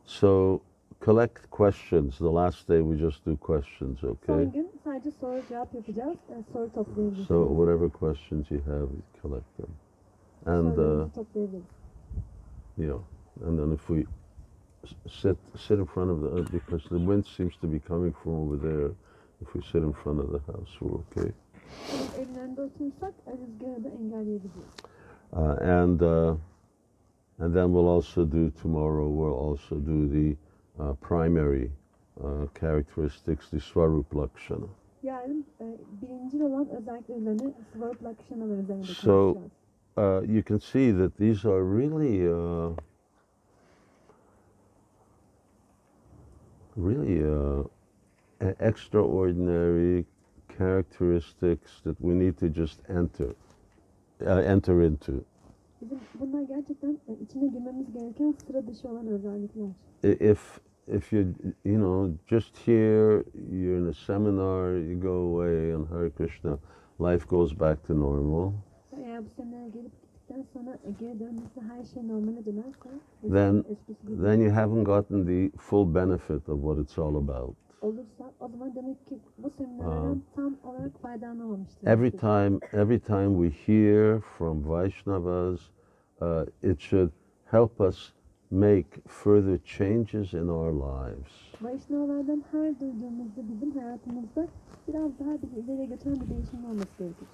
So collect questions. The last day we just do questions, okay? Son gün sadece soru cevap yapacağız. Soru toplayabiliriz. So whatever questions you have, you collect them. And Sorularımızı toplayabiliriz. and then if we sit in front of because the wind seems to be coming from over there. If we sit in front of the house, we're okay. Biz evin önünde oturursak rüzgarı da engelleyebiliriz. And then we'll also do tomorrow. We'll also do the primary characteristics, the Swarup Lakshana. Yarın birincil olan özellikler üzerine Svarup Lakshanalar üzerinde So konuşacağız. you can see that these are really, extraordinary characteristics that we need to just enter into. Bizim bunlar gerçekten içine girmemiz gereken sıra dışı olan özellikler. If you just here, you're in a seminar, you go away and Hare Krishna, life goes back to normal. Eğer bu seminere gelip gittikten sonra geri döndüğünde her şey normale dönerse, Then you haven't gotten the full benefit of what it's all about. olursa o zaman demek ki bu seminerlerden tam olarak faydalanamamıştır. Every time we hear from Vaishnavas, it should help us make further changes in our lives. Vaishnavalardan her duyduğumuzda bizim hayatımızda biraz daha bir ileriye götüren bir değişim olması gerekir.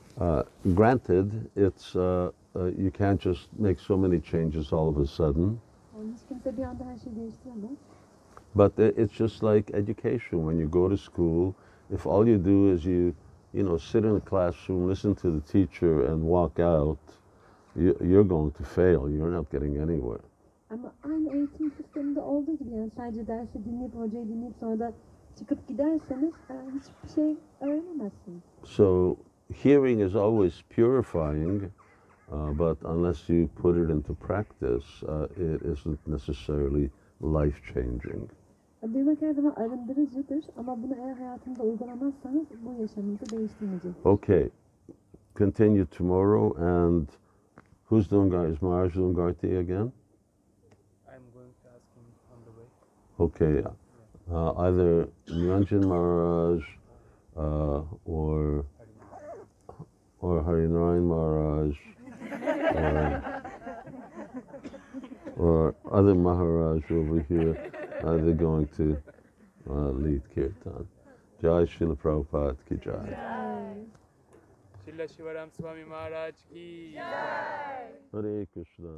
Granted, it's you can't just make so many changes all of a sudden. Yani hiç kimse bir anda her şeyi değiştiremez. But it's just like education. When you go to school, if all you do is sit in a classroom, listen to the teacher, and walk out, you're going to fail. You're not getting anywhere. Ama aynı eğitim sisteminde olduğu gibi yani sadece dersi dinleyip hocayı dinleyip sonra da çıkıp giderseniz hiçbir şey öğrenemezsiniz. So hearing is always purifying, but unless you put it into practice, it isn't necessarily life-changing. Duymak her zaman arındırıcıdır ama bunu eğer hayatınızda uygulamazsanız bu yaşamınızı değiştirmeyecek. Okay, continue tomorrow. And who's doing? Is Maharaj doing Garti again? I'm going to ask him on the way. Okay, either Niranjan Maharaj or Harinarayan Maharaj or other Maharaj over here, they're going to lead Kirtan. Jai Srila Prabhupada ki Jai. Srila Shivaram Swami Maharaj ki. Hare Krishna.